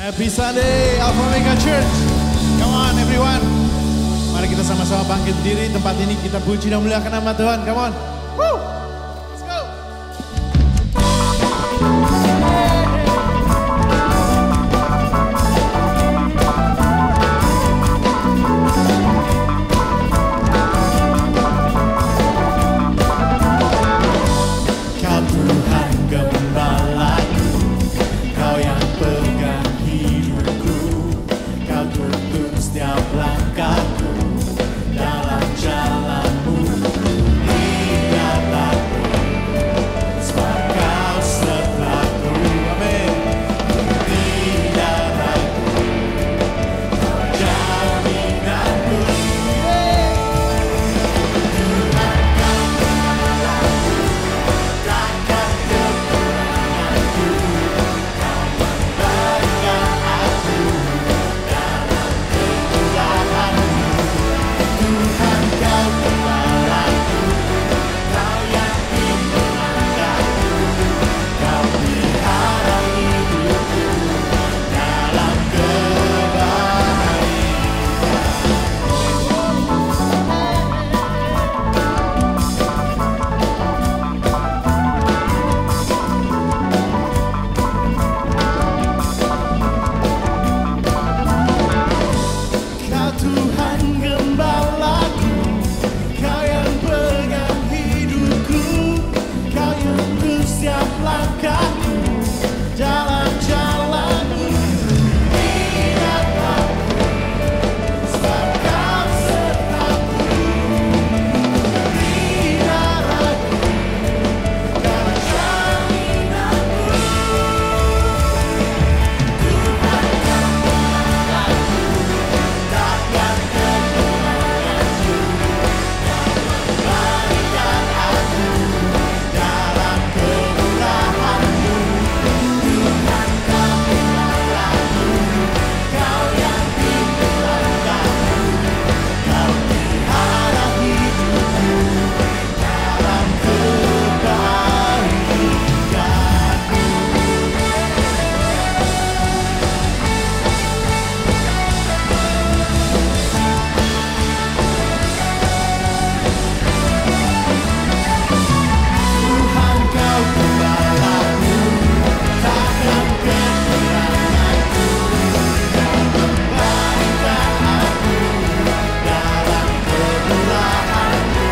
Happy Sunday, Alpha Omega Church. Come on everyone. Mari kita sama-sama bangkit diri. Tempat ini kita puji dan muliakan nama Tuhan. Come on. Woo! Let's go. Kau Tuhan gembalaku, Kau yang pegang hidupku, Kau tuntun setiap langkahku dalam jalanmu. Tidak takut, sebab Kau sertaku. Amin. Tidak ragu, Kau jaminanku. Tuhan Kau gembalaku, takkan kekuranganku. Kau memberikan aku dalam kegelapanmu. Tuhan Kau gembalaku, Kau yang pimpin langkahku. Kau pelihara hidupku dalam kebahagiaan. Kau Tuhan gembalaku, Kau yang pegang hidupku, Kau yang tuntun setiap langkahku dalam jalanmu. Tidak takut, sebab Kau sertaku. Tidak ragu, Kau jaminanku. Tuhan Kau gembalaku, takkan kekuranganku. Kau memberikan aku dalam kemurahan-Mu. Tuhan Kau gembalaku, Kau yang pimpin langkahku. Kau pelihara hidupku dalam kebaikan-Mu. Tuhan Kau gembalaku, takkan kekuranganku. Kau memberikan aku dalam kemurahan-Mu.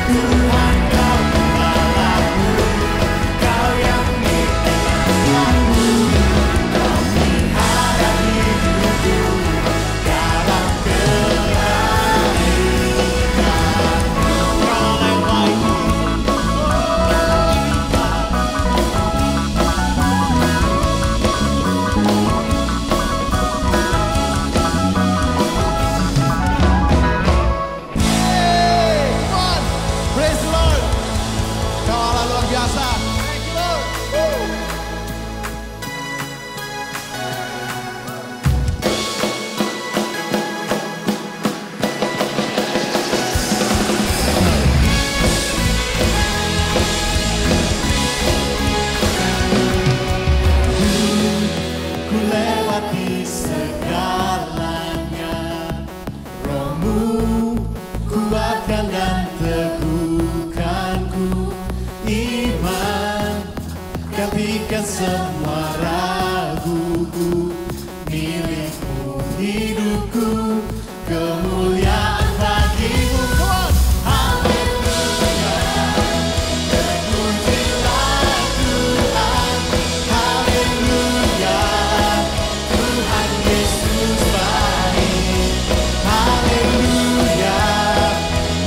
Tuhan Kau gembalaku, Kau yang pimpin langkahku. Kau pelihara hidupku dalam kebaikan-Mu. Strong and mighty. Hey, come on. Praise the Lord. Kau Allah luar biasa. Thank you Lord. Woo. Ku lewati segalanya, Roh-Mu kuatkan dan teguhkanku. Iman gantikan semua raguku. Milik-Mu hidupku, kemuliaan bagi-Mu. Come on. Haleluya, terpujilah Tuhan. Haleluya, Tuhan Yesus baik. Haleluya,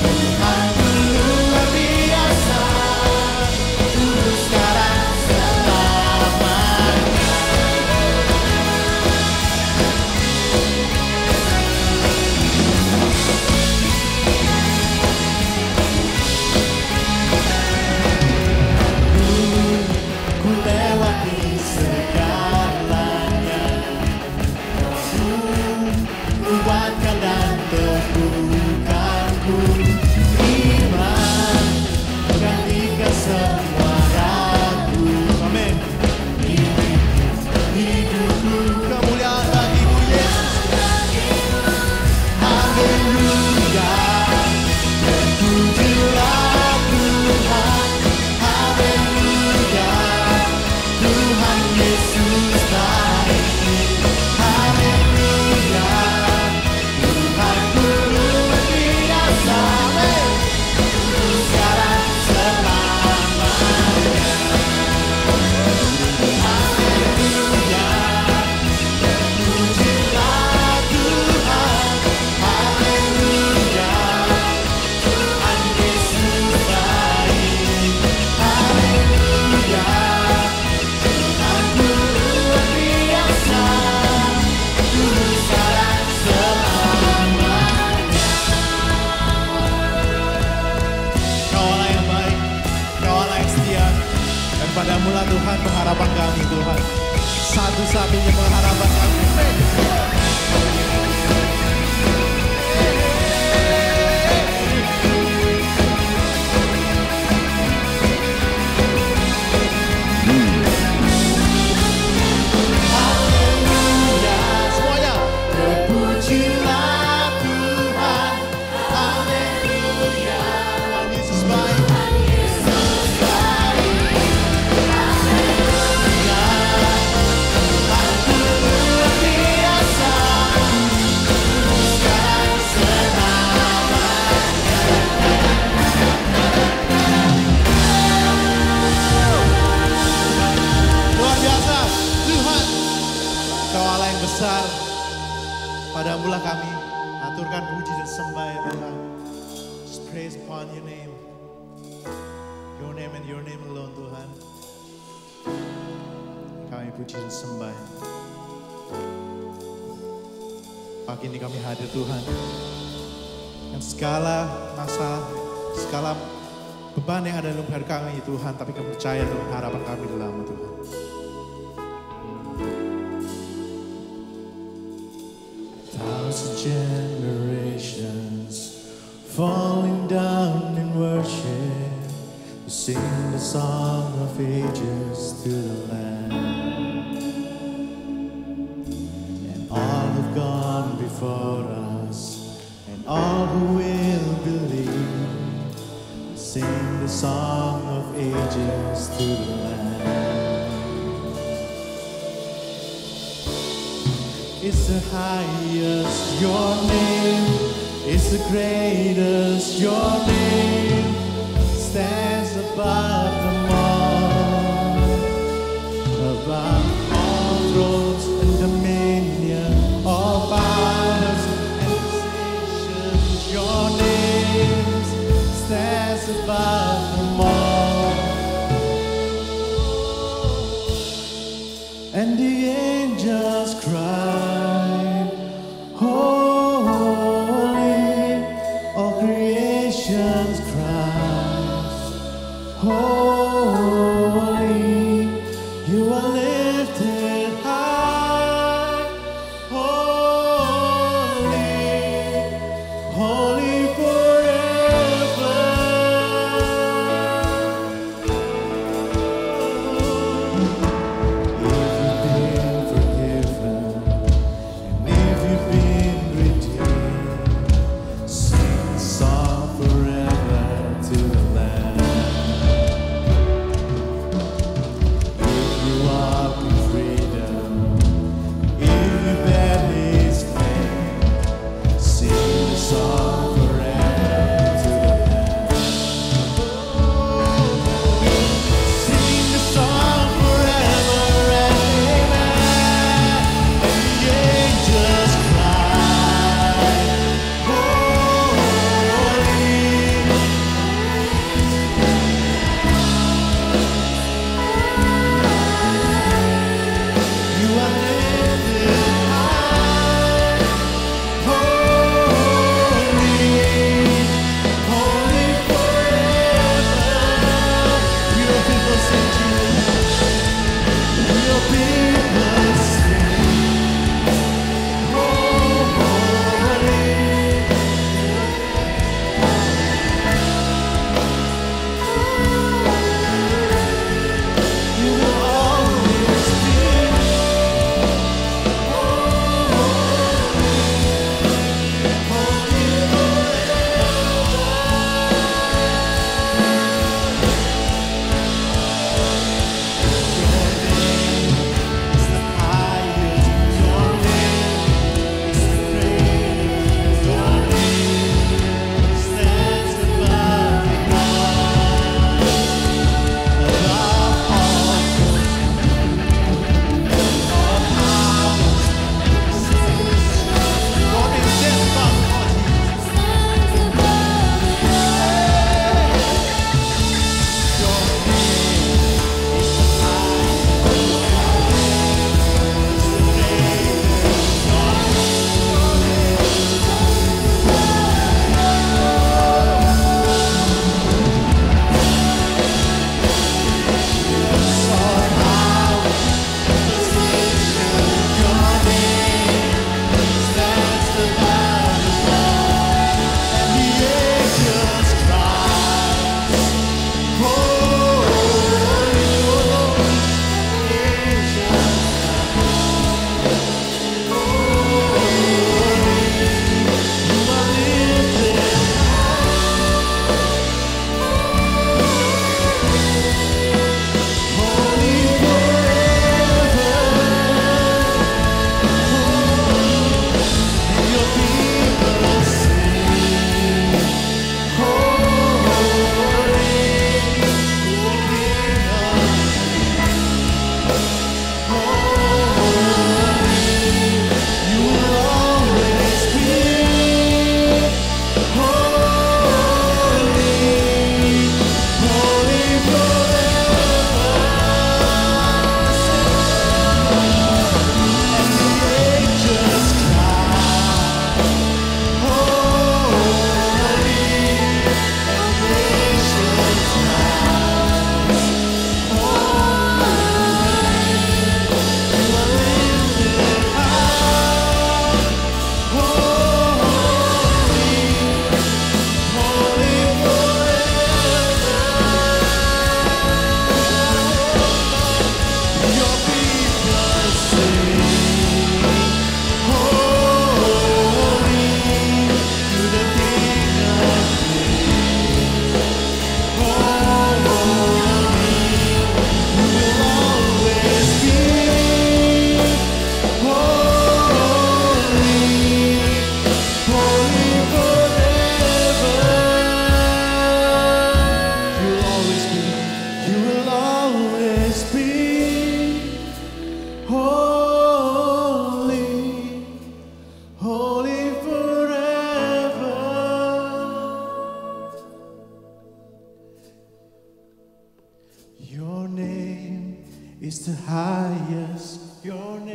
Tuhanku luar biasa. Dulu, sekarang, selamanya. yang besar. Padamulah kami aturkan puji dan sembah ya Tuhan. Just praise upon your name. Your name and your name alone Tuhan. Kami puji dan sembah. Pagi ini kami hadir Tuhan. Dan segala masalah, segala beban yang ada dalam hidup kami Tuhan. Tapi kami percaya Tuhan harapan kami dalam Tuhan. Thousand generations falling down in worship, sing the song of ages to the Lamb. And all have gone before us, and all who will believe, sing the song of ages to the Lamb. It's the highest, your name is the greatest, your name stands above them all, above all thrones and dominion, all powers and positions. Your name stands above them all, and the angels cry. Holy, you are lifted high. Holy, holy forever. If you've been forgiven,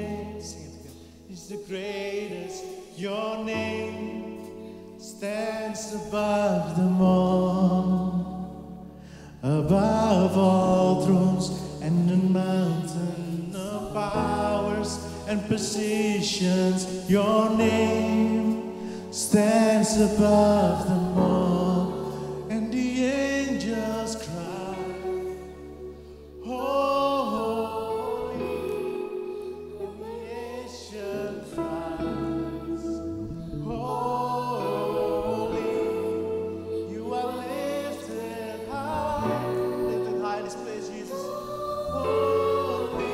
name is the greatest. Your name stands above them all, above all thrones and the mountain of powers and positions. Your name stands above them all, and the angels cry, holy, and the nation cries, holy. You are lifted high in this place, Jesus. Holy,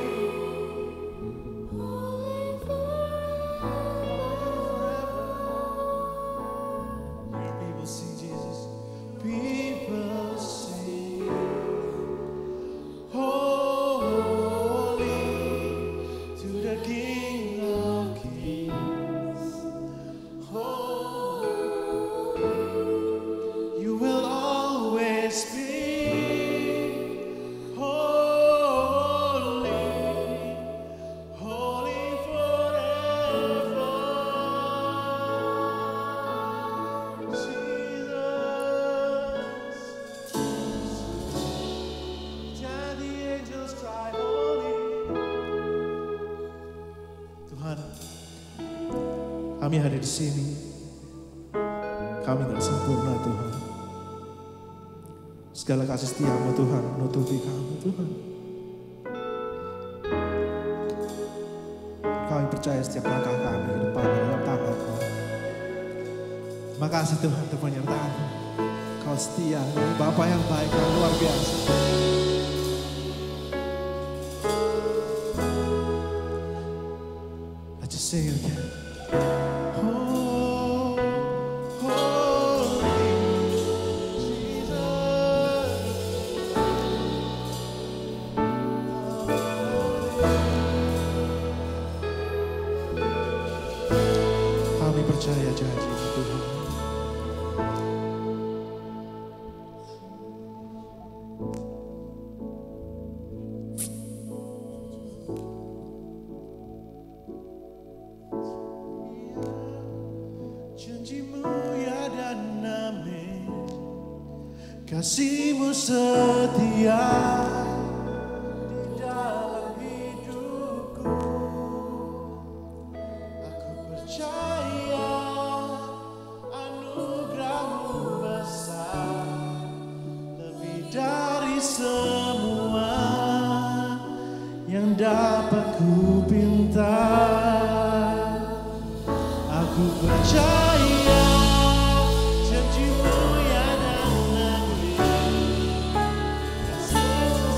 people sing Jesus. People sing, holy to the King of Kings. Holy, you will always be. Holy, holy forever. Tuhan, kami ada di sini. Kami nggak sempurna, Tuhan. Segala kasih setia-Mu, Tuhan, menutupi kami, Tuhan. Kami percaya setiap langkah kami ke depan dalam tangan-Mu. Terima kasih Tuhan untuk penyertaan-Mu. Kau setia, Bapa yang baik dan luar biasa. Let's just sing it again. Kami percaya janji Tuhan. Janji-Mu ya dan amin, kasih-Mu setia di dalam hidupku. Aku percaya anugerah-Mu besar, lebih dari semua yang dapat ku pinta. Aku percaya janji-Mu ya dan amin, kasih-Mu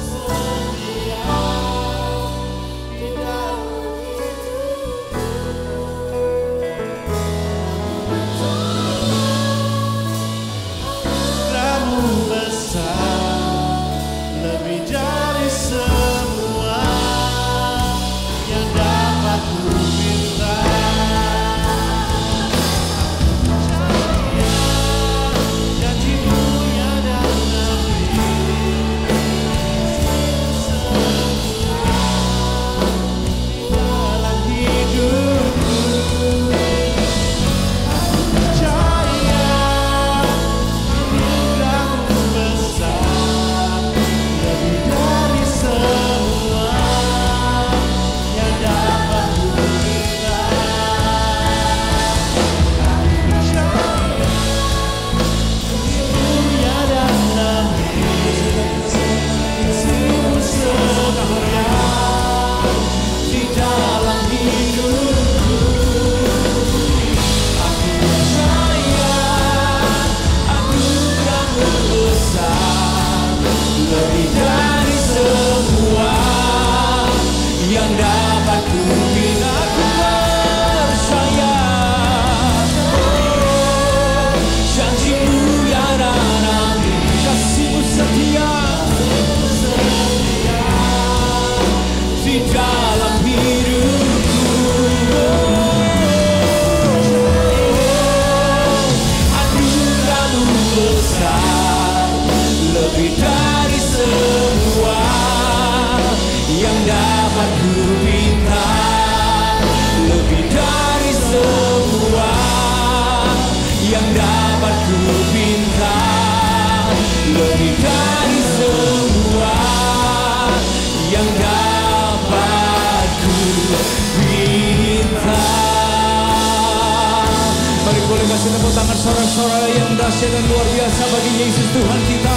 kasih tepuk tangan sorak-sorai yang dahsyat dan luar biasa bagi Yesus Tuhan kita.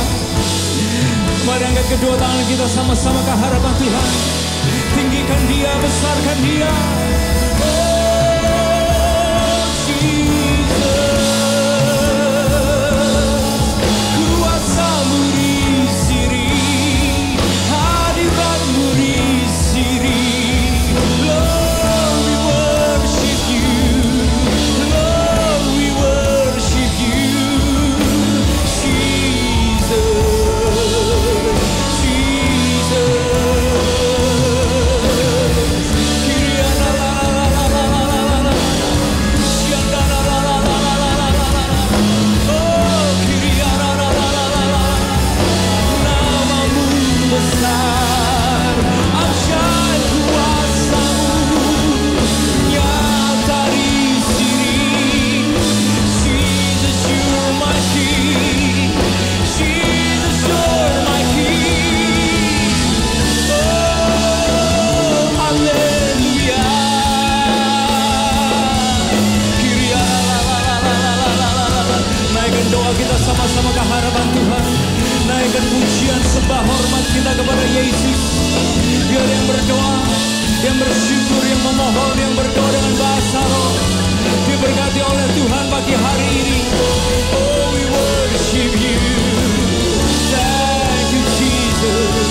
Mari angkat kedua tangan kita sama-sama ke hadapan Tuhan. Tinggikan Dia, besarkan Dia. Oh Jesus, kuasa-Mu di sini, hadirat-Mu di sini. Lord, we worship You. Lord, we worship You. Sama-sama ke hadapan Tuhan. Naikkan pujian, sembah, hormat kita kepada Yesus. Biar yang berdoa, yang bersyukur, yang memohon, yang berdoa dengan bahasa roh diberkati oleh Tuhan pagi hari ini. Oh, we worship You. Thank You Jesus.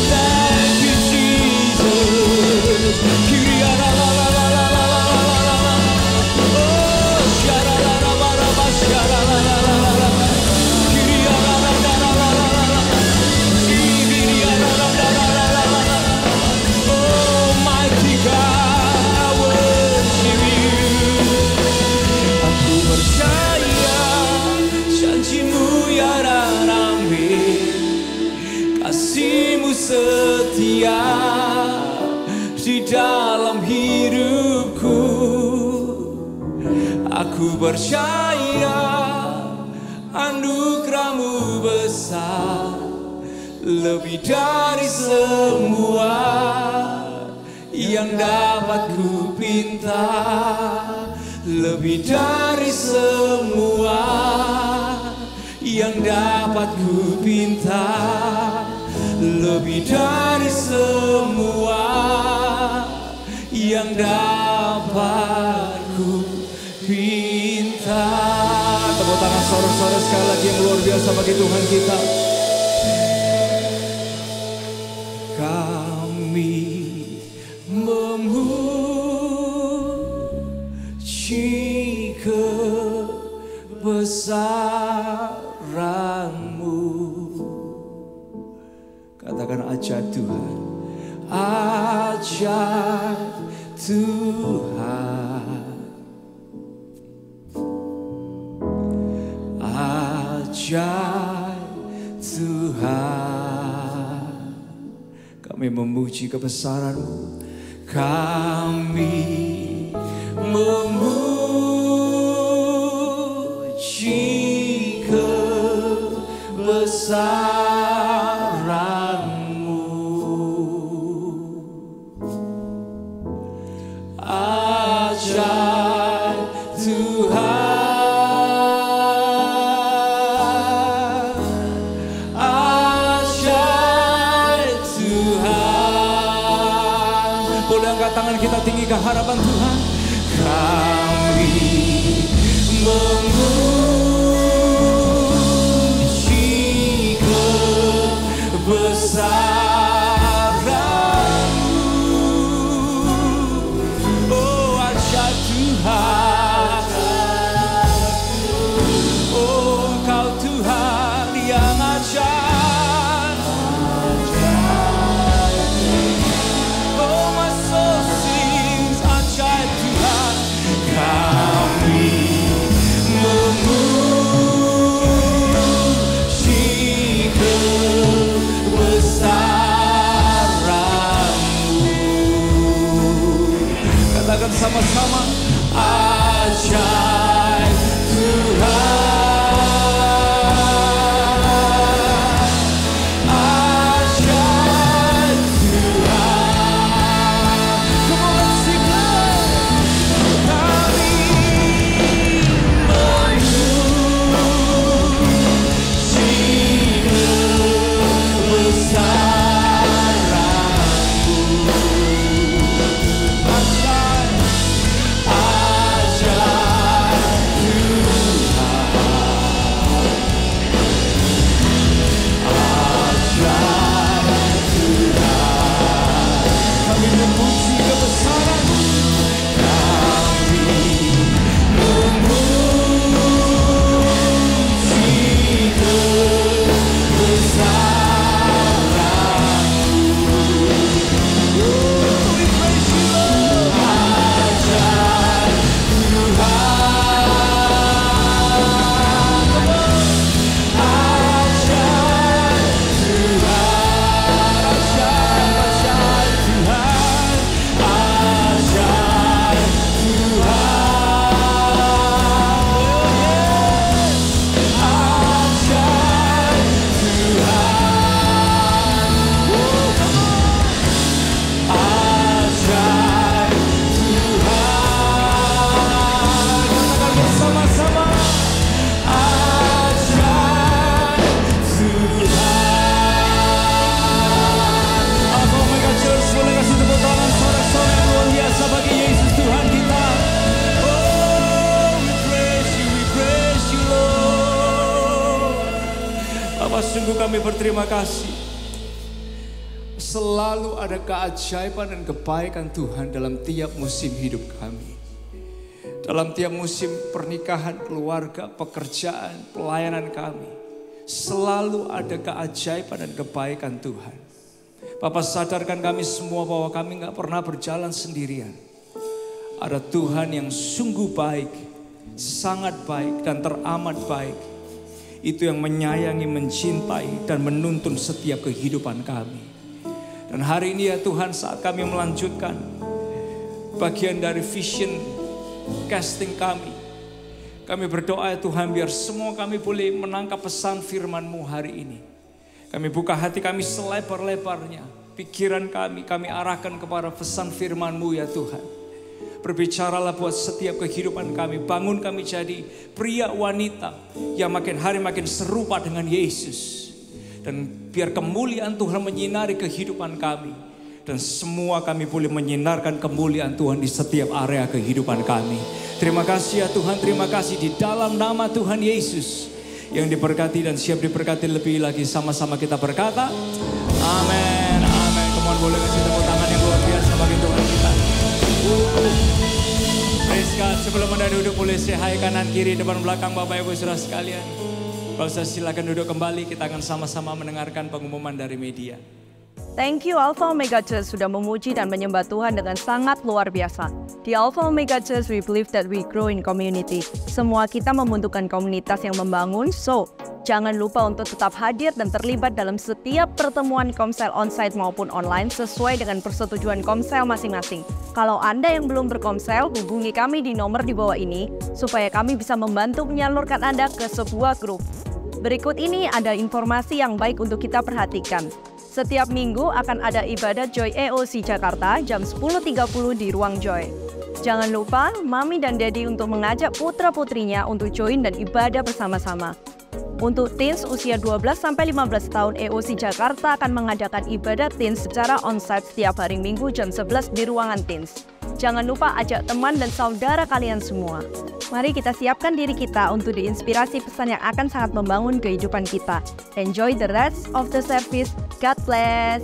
Thank You Jesus. Kyria la la la la la la la la la. Oh, shara la la la la la shara la la la la. Kasih-Mu setia di dalam hidupku. Aku percaya anugerah-Mu besar, lebih dari semua yang dapat ku pinta, lebih dari semua yang dapat ku pinta, lebih dari semua yang dapat ku pinta. Tepuk tangan saudara-saudara sekali lagi yang luar biasa bagi Tuhan kita. Kami memuji kebesaran-Mu. Katakan ajaib Tuhan, ajaib Tuhan, ajaib Tuhan. Kami memuji kebesaran-Mu, kami memuji kebesaran-Mu. Ajaib Tuhan, ajaib Tuhan. Boleh angkat tangan kita tinggi ke hadapan Tuhan. Kami memuji kebesaran-Mu. Oh ajaib Tuhan, oh Engkau Tuhan yang ajaib. Oh my soul sings ajaib Tuhan. Kami memuji kebesaran-Mu. Katakan sama-sama, ajaib Tuhan, ajaib Tuhan. Come on, let's sing loud. Kami Sungguh kami berterima kasih. Selalu ada keajaiban dan kebaikan Tuhan dalam tiap musim hidup kami. Dalam tiap musim pernikahan, keluarga, pekerjaan, pelayanan kami. Selalu ada keajaiban dan kebaikan Tuhan. Bapa, sadarkan kami semua bahwa kami gak pernah berjalan sendirian. Ada Tuhan yang sungguh baik, sangat baik dan teramat baik. Itu yang menyayangi, mencintai dan menuntun setiap kehidupan kami. Dan hari ini ya Tuhan, saat kami melanjutkan bagian dari vision casting kami berdoa ya Tuhan, biar semua kami boleh menangkap pesan firman-Mu hari ini. Kami buka hati kami selebar-lebarnya, pikiran kami arahkan kepada pesan firman-Mu ya Tuhan. Berbicaralah buat setiap kehidupan kami, bangun kami jadi pria wanita yang makin hari makin serupa dengan Yesus. Dan biar kemuliaan Tuhan menyinari kehidupan kami. Dan semua kami boleh menyinarkan kemuliaan Tuhan di setiap area kehidupan kami. Terima kasih ya Tuhan, terima kasih di dalam nama Tuhan Yesus. Yang diberkati dan siap diberkati lebih lagi, sama-sama kita berkata, amin, amin. Kemudian boleh kasih tepuk tangan yang luar biasa bagi Tuhan kita. Praise God. Sebelum Anda duduk, boleh say hi kanan kiri depan belakang Bapak Ibu Saudara sekalian. Kalau saya silakan duduk kembali, kita akan sama-sama mendengarkan pengumuman dari media. Thank you Alpha Omega Church sudah memuji dan menyembah Tuhan dengan sangat luar biasa. Di Alpha Omega Church we believe that we grow in community. Semua kita membutuhkan komunitas yang membangun, so jangan lupa untuk tetap hadir dan terlibat dalam setiap pertemuan Komsel onsite maupun online sesuai dengan persetujuan Komsel masing-masing. Kalau Anda yang belum berkomsel, hubungi kami di nomor di bawah ini supaya kami bisa membantu menyalurkan Anda ke sebuah grup. Berikut ini ada informasi yang baik untuk kita perhatikan. Setiap minggu akan ada ibadah Joy EOC Jakarta jam 10.30 di Ruang Joy. Jangan lupa Mami dan Daddy untuk mengajak putra-putrinya untuk join dan ibadah bersama-sama. Untuk teens usia 12-15 tahun, EOC Jakarta akan mengadakan ibadah teens secara onsite setiap hari Minggu jam 11 di ruangan teens. Jangan lupa ajak teman dan saudara kalian semua. Mari kita siapkan diri kita untuk diinspirasi pesan yang akan sangat membangun kehidupan kita. Enjoy the rest of the service. God bless.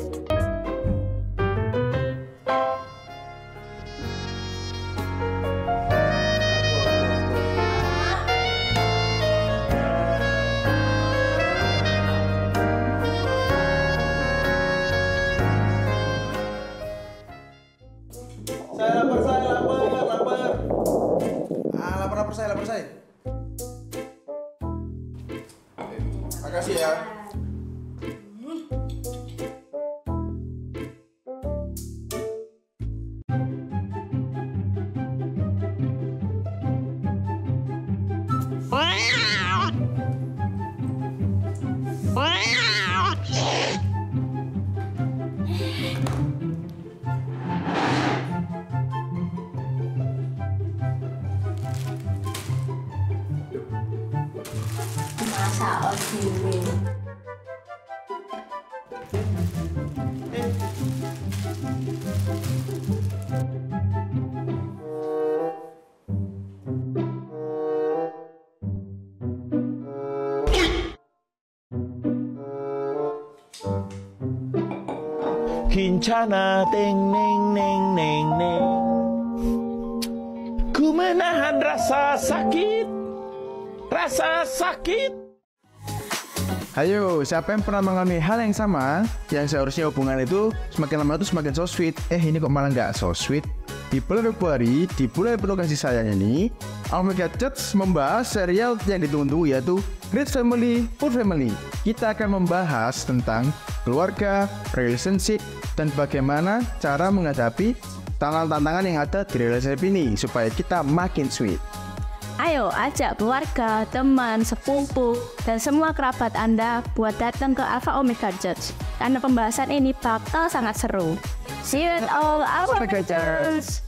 Lapar saya. Makasih ya. Kincana teng neng neng neng neng, ku menahan rasa sakit. Ayo, siapa yang pernah mengalami hal yang sama? Yang seharusnya hubungan itu semakin lama itu semakin so sweet. Ini kok malah nggak so sweet? Di bulan Februari, di bulan penuh kasih sayang ini, Omega Church membahas serial yang ditunggu yaitu Rich Family, Poor Family. Kita akan membahas tentang keluarga, relationship, dan bagaimana cara menghadapi tantangan-tantangan yang ada di relationship ini supaya kita makin sweet. Ayo ajak keluarga, teman, sepupu, dan semua kerabat Anda buat datang ke Alpha Omega Church. Karena pembahasan ini bakal sangat seru. See you at all Alpha Omega Church.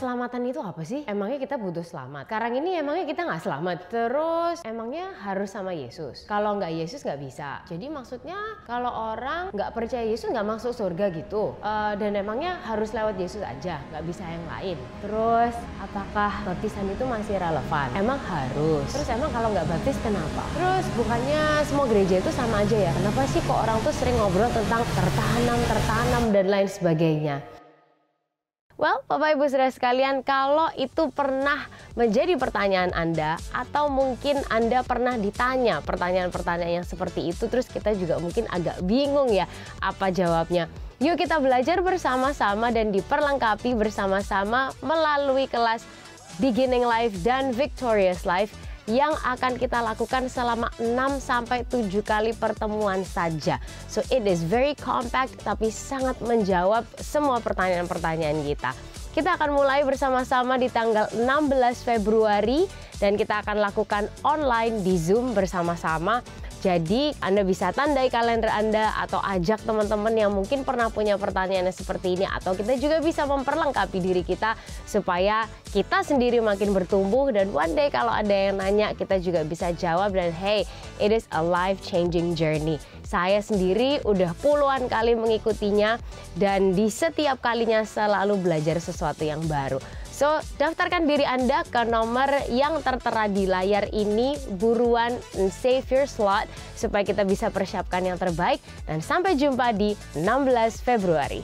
keselamatan itu apa sih? Emangnya kita butuh selamat? Sekarang ini emangnya kita nggak selamat? Terus emangnya harus sama Yesus? Kalau nggak Yesus nggak bisa. Jadi maksudnya kalau orang nggak percaya Yesus nggak masuk surga gitu. Dan emangnya harus lewat Yesus aja, nggak bisa yang lain. Terus apakah baptisan itu masih relevan? Emang harus. Terus emang kalau nggak baptis kenapa? Terus bukannya semua gereja itu sama aja ya? Kenapa sih kok orang tuh sering ngobrol tentang tertanam dan lain sebagainya? Well, Bapak Ibu Saudara sekalian, kalau itu pernah menjadi pertanyaan Anda atau mungkin Anda pernah ditanya pertanyaan-pertanyaan yang seperti itu, terus kita juga mungkin agak bingung ya apa jawabnya. Yuk kita belajar bersama-sama dan diperlengkapi bersama-sama melalui kelas Beginning Life dan Victorious Life yang akan kita lakukan selama 6-7 kali pertemuan saja. So it is very compact tapi sangat menjawab semua pertanyaan-pertanyaan kita. Kita akan mulai bersama-sama di tanggal 16 Februari dan kita akan lakukan online di Zoom bersama-sama. Jadi Anda bisa tandai kalender Anda atau ajak teman-teman yang mungkin pernah punya pertanyaan seperti ini, atau kita juga bisa memperlengkapi diri kita supaya kita sendiri makin bertumbuh dan one day kalau ada yang nanya kita juga bisa jawab dan hey, it is a life changing journey. Saya sendiri udah puluhan kali mengikutinya dan di setiap kalinya selalu belajar sesuatu yang baru. So, daftarkan diri Anda ke nomor yang tertera di layar ini, buruan save your slot supaya kita bisa persiapkan yang terbaik dan sampai jumpa di 16 Februari.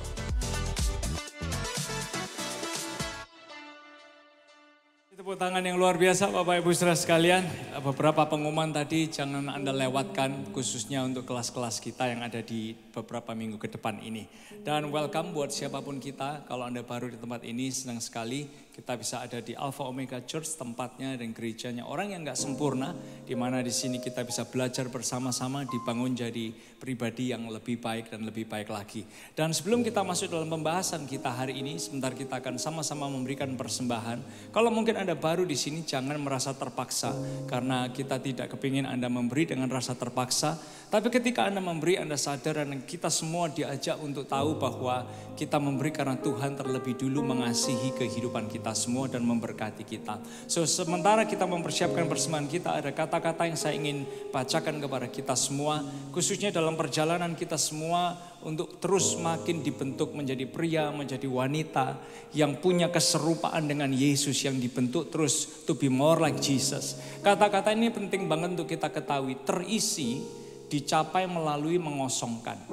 Tepuk tangan yang luar biasa Bapak Ibu Saudara sekalian. Beberapa pengumuman tadi jangan Anda lewatkan, khususnya untuk kelas-kelas kita yang ada di beberapa minggu ke depan ini. Dan welcome buat siapapun kita, kalau Anda baru di tempat ini, senang sekali kita bisa ada di Alpha Omega Church, tempatnya dan gerejanya orang yang gak sempurna, di mana di sini kita bisa belajar bersama-sama, dibangun jadi pribadi yang lebih baik dan lebih baik lagi. Dan sebelum kita masuk dalam pembahasan kita hari ini, sebentar kita akan sama-sama memberikan persembahan. Kalau mungkin Anda baru di sini, jangan merasa terpaksa, karena kita tidak kepingin Anda memberi dengan rasa terpaksa. Tapi ketika Anda memberi, Anda sadar dan kita semua diajak untuk tahu bahwa kita memberi karena Tuhan terlebih dulu mengasihi kehidupan kita semua dan memberkati kita. So, sementara kita mempersiapkan persembahan kita, ada kata-kata yang saya ingin bacakan kepada kita semua, khususnya dalam perjalanan kita semua untuk terus makin dibentuk menjadi pria, menjadi wanita yang punya keserupaan dengan Yesus, yang dibentuk terus to be more like Jesus. Kata-kata ini penting banget untuk kita ketahui. Terisi dicapai melalui mengosongkan,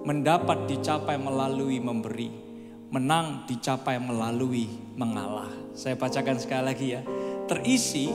mendapat dicapai melalui memberi, menang dicapai melalui mengalah. Saya bacakan sekali lagi ya. Terisi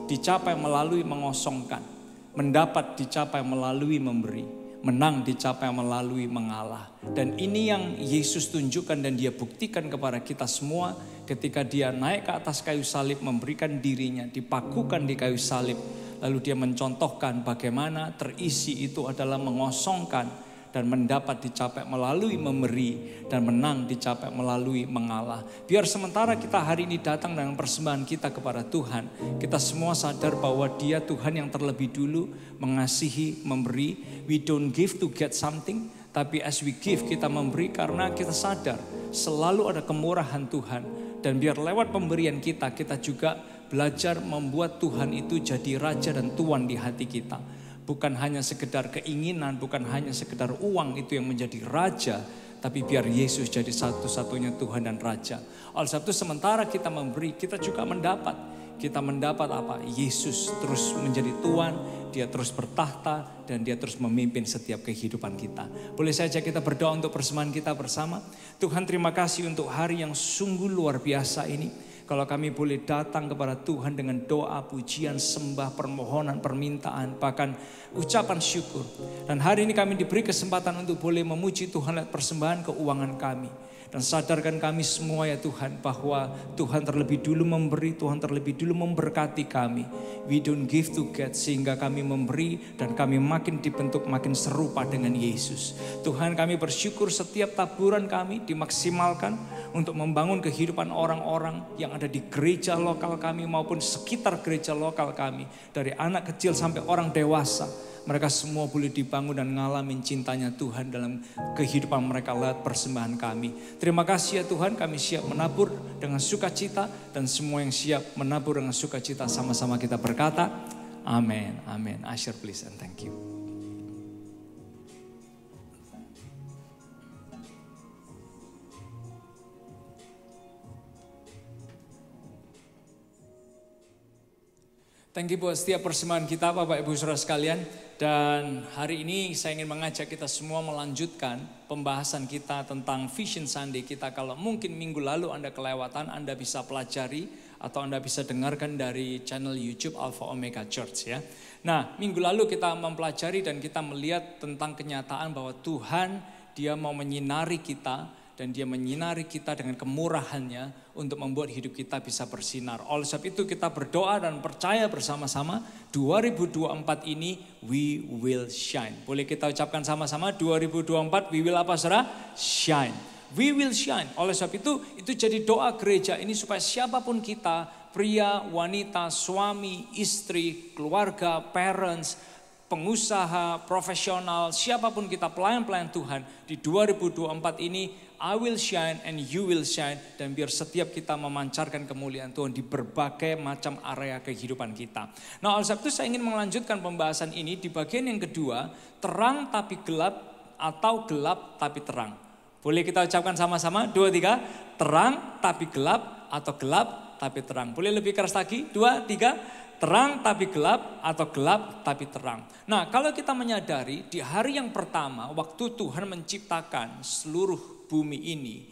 dicapai melalui mengosongkan, mendapat dicapai melalui memberi, menang dicapai melalui mengalah. Dan ini yang Yesus tunjukkan dan dia buktikan kepada kita semua ketika dia naik ke atas kayu salib, memberikan dirinya, dipakukan di kayu salib. Lalu dia mencontohkan bagaimana terisi itu adalah mengosongkan dan mendapat dicapai melalui memberi dan menang dicapai melalui mengalah. Biar sementara kita hari ini datang dengan persembahan kita kepada Tuhan, kita semua sadar bahwa Dia Tuhan yang terlebih dulu mengasihi, memberi. We don't give to get something, tapi as we give kita memberi karena kita sadar selalu ada kemurahan Tuhan. Dan biar lewat pemberian kita, kita juga belajar membuat Tuhan itu jadi raja dan tuan di hati kita. Bukan hanya sekedar keinginan, bukan hanya sekedar uang itu yang menjadi raja, tapi biar Yesus jadi satu-satunya Tuhan dan Raja. Oleh sebab itu sementara kita memberi, kita juga mendapat. Kita mendapat apa? Yesus terus menjadi Tuhan, Dia terus bertahta, dan Dia terus memimpin setiap kehidupan kita. Boleh saja kita berdoa untuk persembahan kita bersama. Tuhan, terima kasih untuk hari yang sungguh luar biasa ini. Kalau kami boleh datang kepada Tuhan dengan doa, pujian, sembah, permohonan, permintaan, bahkan ucapan syukur. Dan hari ini kami diberi kesempatan untuk boleh memuji Tuhan lewat persembahan keuangan kami. Dan sadarkan kami semua ya Tuhan, bahwa Tuhan terlebih dulu memberi, Tuhan terlebih dulu memberkati kami. We don't give to get, sehingga kami memberi dan kami makin dibentuk, makin serupa dengan Yesus. Tuhan, kami bersyukur setiap taburan kami dimaksimalkan untuk membangun kehidupan orang-orang yang ada di gereja lokal kami maupun sekitar gereja lokal kami. Dari anak kecil sampai orang dewasa. mereka semua boleh dibangun dan ngalamin cintanya Tuhan dalam kehidupan mereka lewat persembahan kami. Terima kasih ya Tuhan, kami siap menabur dengan sukacita dan semua yang siap menabur dengan sukacita sama-sama kita berkata, amin, amin. Usher please and thank you. Thank you buat setiap persembahan kita Bapak Ibu Saudara sekalian. Dan hari ini saya ingin mengajak kita semua melanjutkan pembahasan kita tentang Vision Sunday kita. Kalau mungkin minggu lalu Anda kelewatan, Anda bisa pelajari atau Anda bisa dengarkan dari channel YouTube Alpha Omega Church ya. Nah, minggu lalu kita mempelajari dan kita melihat tentang kenyataan bahwa Tuhan Dia mau menyinari kita. Dan Dia menyinari kita dengan kemurahannya untuk membuat hidup kita bisa bersinar. Oleh sebab itu kita berdoa dan percaya bersama-sama 2024 ini we will shine. Boleh kita ucapkan sama-sama 2024 we will apa saudara? Shine. We will shine. Oleh sebab itu jadi doa gereja ini supaya siapapun kita, pria, wanita, suami, istri, keluarga, parents, pengusaha, profesional, siapapun kita pelayan-pelayan Tuhan di 2024 ini I will shine and you will shine. Dan biar setiap kita memancarkan kemuliaan Tuhan di berbagai macam area kehidupan kita. Nah oleh sebab itu saya ingin melanjutkan pembahasan ini di bagian yang kedua. Terang tapi gelap atau gelap tapi terang. Boleh kita ucapkan sama-sama 2, 3. Terang tapi gelap atau gelap tapi terang. Boleh lebih keras lagi 2, 3. Terang tapi gelap atau gelap tapi terang. Nah kalau kita menyadari di hari yang pertama waktu Tuhan menciptakan seluruh bumi ini,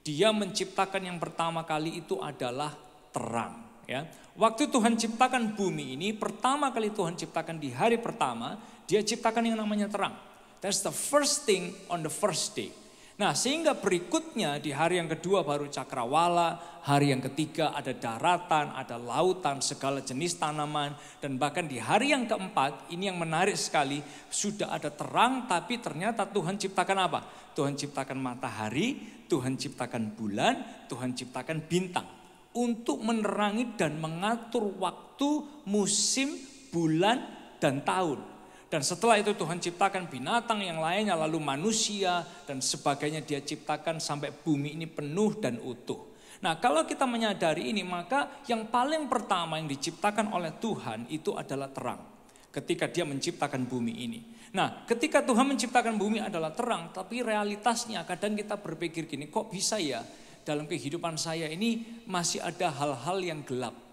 Dia menciptakan yang pertama kali itu adalah terang. Ya, waktu Tuhan ciptakan bumi ini, pertama kali Tuhan ciptakan di hari pertama, Dia ciptakan yang namanya terang. That's the first thing on the first day. Nah sehingga berikutnya di hari yang kedua baru cakrawala, hari yang ketiga ada daratan, ada lautan, segala jenis tanaman. Dan bahkan di hari yang keempat, ini yang menarik sekali, sudah ada terang tapi ternyata Tuhan ciptakan apa? Tuhan ciptakan matahari, Tuhan ciptakan bulan, Tuhan ciptakan bintang. Untuk menerangi dan mengatur waktu, musim, bulan, dan tahun. Dan setelah itu Tuhan ciptakan binatang yang lainnya, lalu manusia dan sebagainya Dia ciptakan sampai bumi ini penuh dan utuh. Nah kalau kita menyadari ini maka yang paling pertama yang diciptakan oleh Tuhan itu adalah terang. Ketika Dia menciptakan bumi ini. Nah ketika Tuhan menciptakan bumi adalah terang, tapi realitasnya kadang kita berpikir gini, kok bisa ya dalam kehidupan saya ini masih ada hal-hal yang gelap.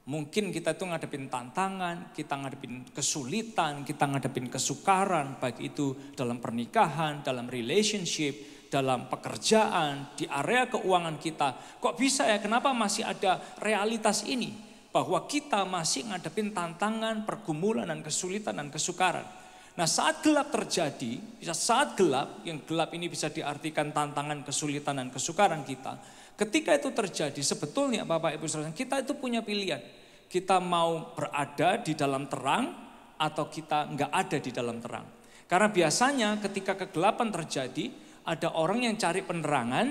Mungkin kita tuh ngadepin tantangan, kita ngadepin kesulitan, kita ngadepin kesukaran, baik itu dalam pernikahan, dalam relationship, dalam pekerjaan, di area keuangan kita. Kok bisa ya, kenapa masih ada realitas ini? Bahwa kita masih ngadepin tantangan, pergumulan, dan kesulitan, dan kesukaran. Nah saat gelap terjadi, saat gelap, yang gelap ini bisa diartikan tantangan, kesulitan, dan kesukaran kita. Ketika itu terjadi, sebetulnya Bapak Ibu Saudara, kita itu punya pilihan. Kita mau berada di dalam terang atau kita nggak ada di dalam terang. Karena biasanya ketika kegelapan terjadi, ada orang yang cari penerangan,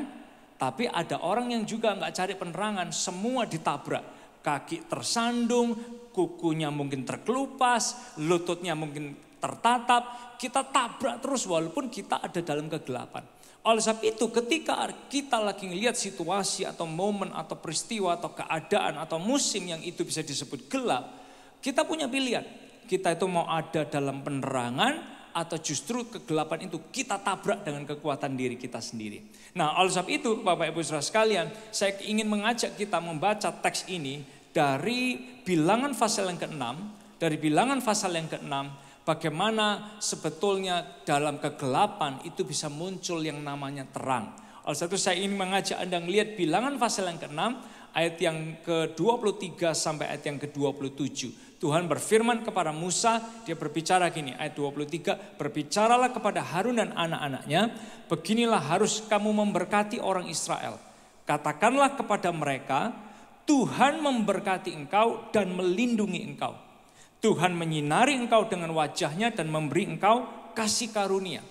tapi ada orang yang juga nggak cari penerangan, semua ditabrak. Kaki tersandung, kukunya mungkin terkelupas, lututnya mungkin tertatap, kita tabrak terus walaupun kita ada dalam kegelapan. Oleh sebab itu ketika kita lagi ngelihat situasi atau momen atau peristiwa atau keadaan atau musim yang itu bisa disebut gelap, kita punya pilihan. Kita itu mau ada dalam penerangan atau justru kegelapan itu kita tabrak dengan kekuatan diri kita sendiri. Nah oleh sebab itu Bapak Ibu Saudara sekalian, saya ingin mengajak kita membaca teks ini dari Bilangan pasal yang ke-6, dari Bilangan pasal yang ke-6. Bagaimana sebetulnya dalam kegelapan itu bisa muncul yang namanya terang. Oleh sebab itu saya ingin mengajak Anda melihat Bilangan pasal yang ke-6 ayat yang ke-23 sampai ayat yang ke-27. Tuhan berfirman kepada Musa, Dia berbicara gini, ayat 23, berbicaralah kepada Harun dan anak-anaknya, beginilah harus kamu memberkati orang Israel. Katakanlah kepada mereka, Tuhan memberkati engkau dan melindungi engkau. Tuhan menyinari engkau dengan wajahnya dan memberi engkau kasih karunia.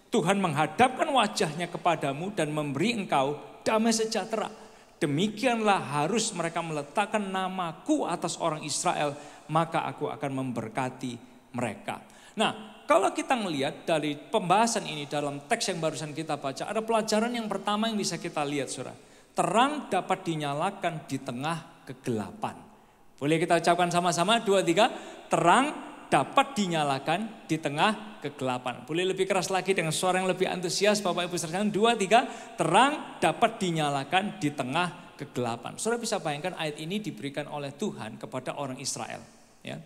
Tuhan menghadapkan wajahnya kepadamu dan memberi engkau damai sejahtera. Demikianlah harus mereka meletakkan namaku atas orang Israel, maka aku akan memberkati mereka. Nah, kalau kita melihat dari pembahasan ini dalam teks yang barusan kita baca, ada pelajaran yang pertama yang bisa kita lihat, saudara. Terang dapat dinyalakan di tengah kegelapan. Boleh kita ucapkan sama-sama, 2, 3. Terang dapat dinyalakan di tengah kegelapan. Boleh lebih keras lagi dengan suara yang lebih antusias, Bapak Ibu sekalian. 2, 3. Terang dapat dinyalakan di tengah kegelapan. Saudara bisa bayangkan ayat ini diberikan oleh Tuhan kepada orang Israel. Ya.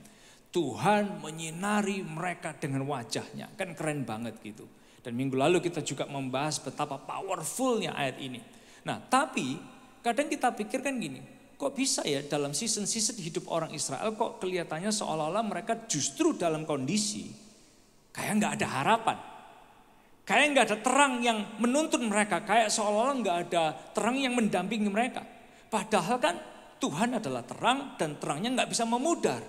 Tuhan menyinari mereka dengan wajahnya. Kan keren banget gitu. Dan minggu lalu kita juga membahas betapa powerfulnya ayat ini. Nah, tapi kadang kita pikirkan gini, kok bisa ya dalam season-season hidup orang Israel kok kelihatannya seolah-olah mereka justru dalam kondisi kayak nggak ada harapan. Kayak nggak ada terang yang menuntun mereka, kayak seolah-olah nggak ada terang yang mendampingi mereka. Padahal kan Tuhan adalah terang dan terangnya nggak bisa memudar.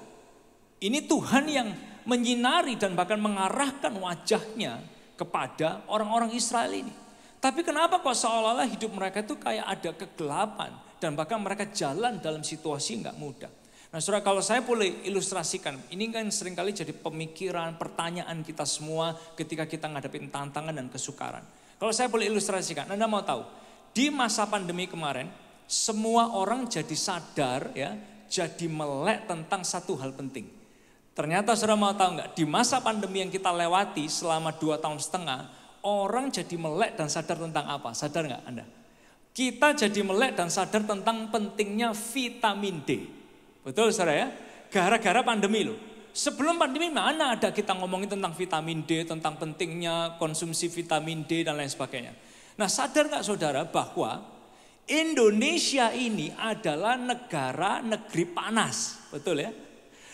Ini Tuhan yang menyinari dan bahkan mengarahkan wajahnya kepada orang-orang Israel ini. Tapi kenapa kok seolah-olah hidup mereka itu kayak ada kegelapan dan bahkan mereka jalan dalam situasi nggak mudah. Nah, saudara, kalau saya boleh ilustrasikan, ini kan seringkali jadi pemikiran, pertanyaan kita semua ketika kita ngadepin tantangan dan kesukaran. Kalau saya boleh ilustrasikan, Anda mau tahu, di masa pandemi kemarin, semua orang jadi sadar ya, jadi melek tentang satu hal penting. Ternyata saudara mau tahu nggak, di masa pandemi yang kita lewati selama 2,5 tahun, orang jadi melek dan sadar tentang apa? Sadar nggak Anda? Kita jadi melek dan sadar tentang pentingnya vitamin D. Betul saudara ya? Gara-gara pandemi loh. Sebelum pandemi mana ada kita ngomongin tentang vitamin D, tentang pentingnya konsumsi vitamin D dan lain sebagainya. Nah, sadar nggak saudara bahwa Indonesia ini adalah negeri panas, betul ya?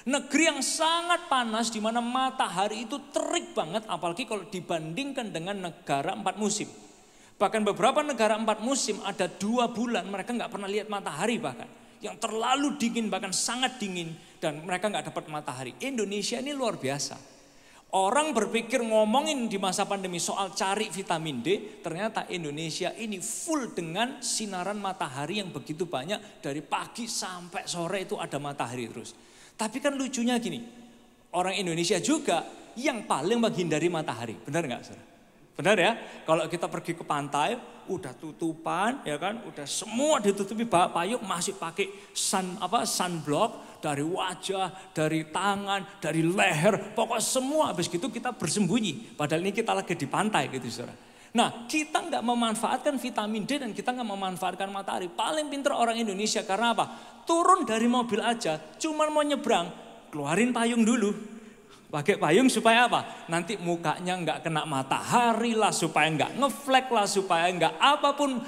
Negeri yang sangat panas di mana matahari itu terik banget, apalagi kalau dibandingkan dengan negara 4 musim. Bahkan beberapa negara 4 musim ada 2 bulan mereka nggak pernah lihat matahari bahkan. Yang terlalu dingin, bahkan sangat dingin, dan mereka nggak dapat matahari. Indonesia ini luar biasa. Orang berpikir ngomongin di masa pandemi soal cari vitamin D, ternyata Indonesia ini full dengan sinaran matahari yang begitu banyak, dari pagi sampai sore itu ada matahari terus. Tapi kan lucunya gini, orang Indonesia juga yang paling menghindari matahari, benar nggak saudara? Benar ya, kalau kita pergi ke pantai, udah tutupan, ya kan, udah semua ditutupi payung, masih pakai sunblock dari wajah, dari tangan, dari leher, pokoknya semua. Habis gitu kita bersembunyi, padahal ini kita lagi di pantai gitu saudara. Nah, kita nggak memanfaatkan vitamin D dan kita nggak memanfaatkan matahari. Paling pintar orang Indonesia karena apa? Turun dari mobil aja, cuman mau nyebrang, keluarin payung dulu. Pakai payung supaya apa? Nanti mukanya nggak kena matahari lah, supaya nggak ngeflek lah, supaya nggak apapun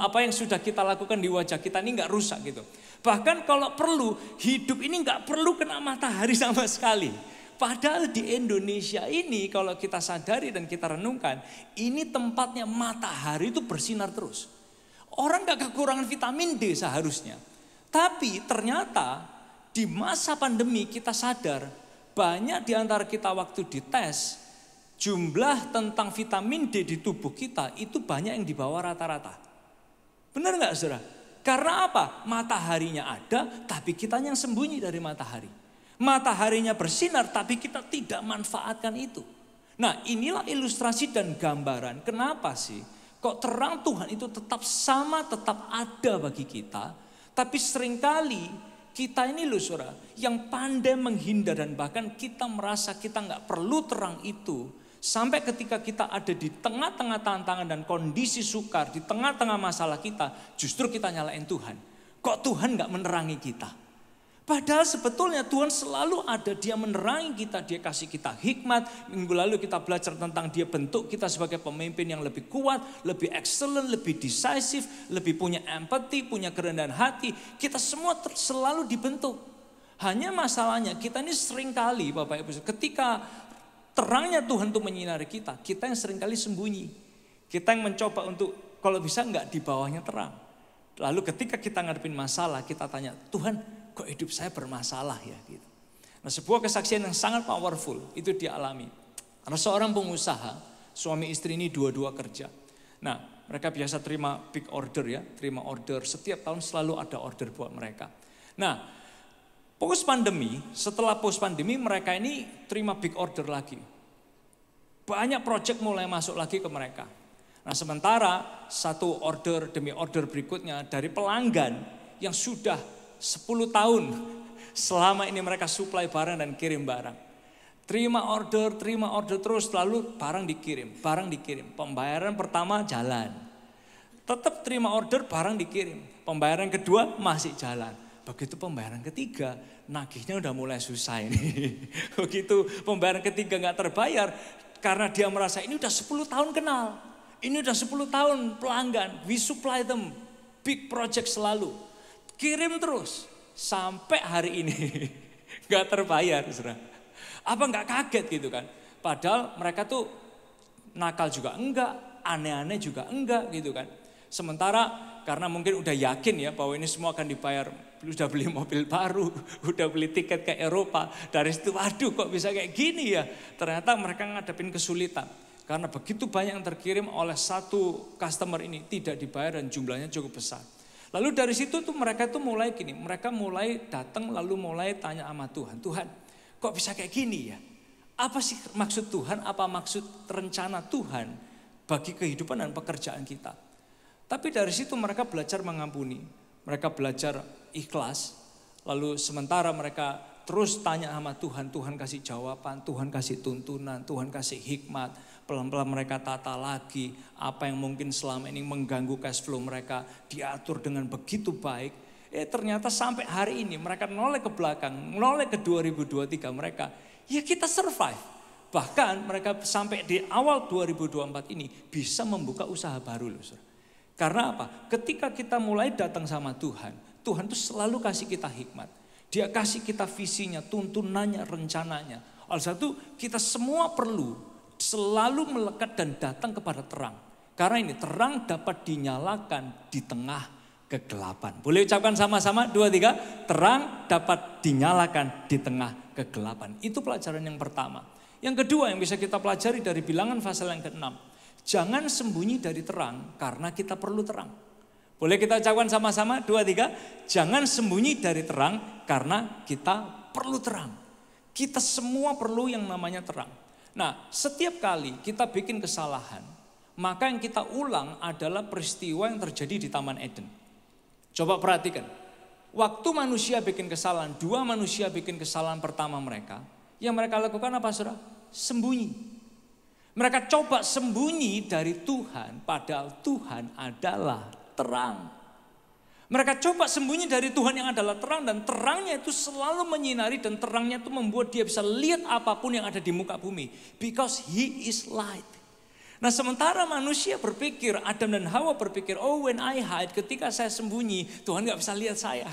apa yang sudah kita lakukan di wajah kita ini nggak rusak gitu. Bahkan kalau perlu, hidup ini nggak perlu kena matahari sama sekali. Padahal di Indonesia ini kalau kita sadari dan kita renungkan, ini tempatnya matahari itu bersinar terus. Orang gak kekurangan vitamin D seharusnya. Tapi ternyata di masa pandemi kita sadar, banyak di antara kita waktu dites, jumlah tentang vitamin D di tubuh kita itu banyak yang di bawah rata-rata. Benar gak saudara? Karena apa? Mataharinya ada, tapi kita yang sembunyi dari matahari. Mataharinya bersinar tapi kita tidak manfaatkan itu. Nah, inilah ilustrasi dan gambaran kenapa sih kok terang Tuhan itu tetap sama, tetap ada bagi kita. Tapi seringkali kita ini loh saudara yang pandai menghindar dan bahkan kita merasa kita nggak perlu terang itu. Sampai ketika kita ada di tengah-tengah tantangan dan kondisi sukar, di tengah-tengah masalah kita, justru kita nyalain Tuhan. Kok Tuhan nggak menerangi kita? Padahal sebetulnya Tuhan selalu ada, dia menerangi kita, dia kasih kita hikmat. Minggu lalu kita belajar tentang dia bentuk kita sebagai pemimpin yang lebih kuat, lebih excellent, lebih decisive, lebih punya empathy, punya kerendahan hati. Kita semua selalu dibentuk. Hanya masalahnya kita ini seringkali Bapak Ibu, ketika terangnya Tuhan untuk menyinari kita yang seringkali sembunyi. Kita yang mencoba untuk kalau bisa enggak di bawahnya terang. Lalu ketika kita ngadepin masalah, kita tanya, Tuhan, kok hidup saya bermasalah ya gitu. Nah, sebuah kesaksian yang sangat powerful itu dialami. Ada seorang pengusaha, suami istri ini dua-dua kerja. Nah, mereka biasa terima big order ya, terima order setiap tahun selalu ada order buat mereka. Nah, Post pandemi, setelah post pandemi mereka ini terima big order lagi. Banyak project mulai masuk lagi ke mereka. Nah sementara satu order demi order berikutnya dari pelanggan yang sudah 10 tahun selama ini mereka supply barang dan kirim barang. Terima order terus, lalu barang dikirim. Pembayaran pertama jalan. Tetap terima order, barang dikirim. Pembayaran kedua masih jalan. Begitu pembayaran ketiga, nagihnya udah mulai susah ini. Begitu pembayaran ketiga gak terbayar, karena dia merasa ini udah 10 tahun kenal. Ini udah 10 tahun pelanggan, we supply them, big project selalu. Kirim terus, sampai hari ini gak terbayar. Apa gak kaget gitu kan? Padahal mereka tuh nakal juga enggak, aneh-aneh juga enggak gitu kan. Sementara karena mungkin udah yakin ya bahwa ini semua akan dibayar, udah beli mobil baru, udah beli tiket ke Eropa. Dari situ waduh kok bisa kayak gini ya. Ternyata mereka ngadepin kesulitan. Karena begitu banyak yang terkirim oleh satu customer ini tidak dibayar dan jumlahnya cukup besar. Lalu dari situ tuh mereka tuh mulai gini, mereka mulai datang lalu mulai tanya sama Tuhan. Tuhan kok bisa kayak gini ya? Apa sih maksud Tuhan, apa maksud rencana Tuhan bagi kehidupan dan pekerjaan kita? Tapi dari situ mereka belajar mengampuni, mereka belajar ikhlas. Lalu sementara mereka terus tanya sama Tuhan, Tuhan kasih jawaban, Tuhan kasih tuntunan, Tuhan kasih hikmat. Pelan-pelan mereka tata lagi apa yang mungkin selama ini mengganggu cash flow mereka, diatur dengan begitu baik. Ternyata sampai hari ini mereka noleh ke belakang, noleh ke 2023 mereka, ya kita survive. Bahkan mereka sampai di awal 2024 ini bisa membuka usaha baru loh. Karena apa? Ketika kita mulai datang sama Tuhan, Tuhan tuh selalu kasih kita hikmat. Dia kasih kita visinya, tuntunannya, rencananya. Oleh sebab itu kita semua perlu selalu melekat dan datang kepada terang. Karena ini terang dapat dinyalakan di tengah kegelapan. Boleh ucapkan sama-sama 2, 3. Terang dapat dinyalakan di tengah kegelapan. Itu pelajaran yang pertama. Yang kedua yang bisa kita pelajari dari bilangan pasal yang ke-6. Jangan sembunyi dari terang karena kita perlu terang. Boleh kita ucapkan sama-sama 2, 3. Jangan sembunyi dari terang karena kita perlu terang. Kita semua perlu yang namanya terang. Nah setiap kali kita bikin kesalahan, maka yang kita ulang adalah peristiwa yang terjadi di Taman Eden. Coba perhatikan. Waktu manusia bikin kesalahan, 2 manusia bikin kesalahan pertama mereka. Yang mereka lakukan apa saudara? Sembunyi. Mereka coba sembunyi dari Tuhan, padahal Tuhan adalah terang. Mereka coba sembunyi dari Tuhan yang adalah terang, dan terangnya itu selalu menyinari, dan terangnya itu membuat dia bisa lihat apapun yang ada di muka bumi. Because he is light. Nah sementara manusia berpikir, Adam dan Hawa berpikir, oh when I hide, ketika saya sembunyi, Tuhan gak bisa lihat saya.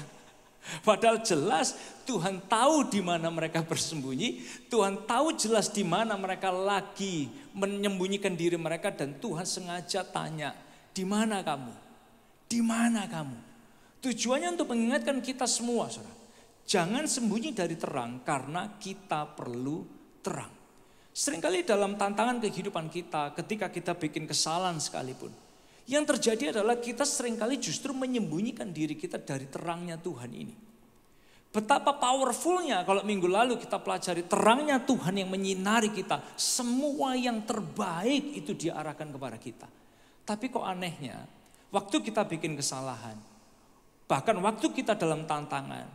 Padahal jelas Tuhan tahu di mana mereka bersembunyi, Tuhan tahu jelas di mana mereka lagi menyembunyikan diri mereka, dan Tuhan sengaja tanya, di mana kamu? Di mana kamu? Tujuannya untuk mengingatkan kita semua, saudara. Jangan sembunyi dari terang karena kita perlu terang. Seringkali dalam tantangan kehidupan kita, ketika kita bikin kesalahan sekalipun, yang terjadi adalah kita seringkali justru menyembunyikan diri kita dari terangnya Tuhan ini. Betapa powerfulnya kalau minggu lalu kita pelajari terangnya Tuhan yang menyinari kita. Semua yang terbaik itu diarahkan kepada kita. Tapi kok anehnya, waktu kita bikin kesalahan, bahkan waktu kita dalam tantangan,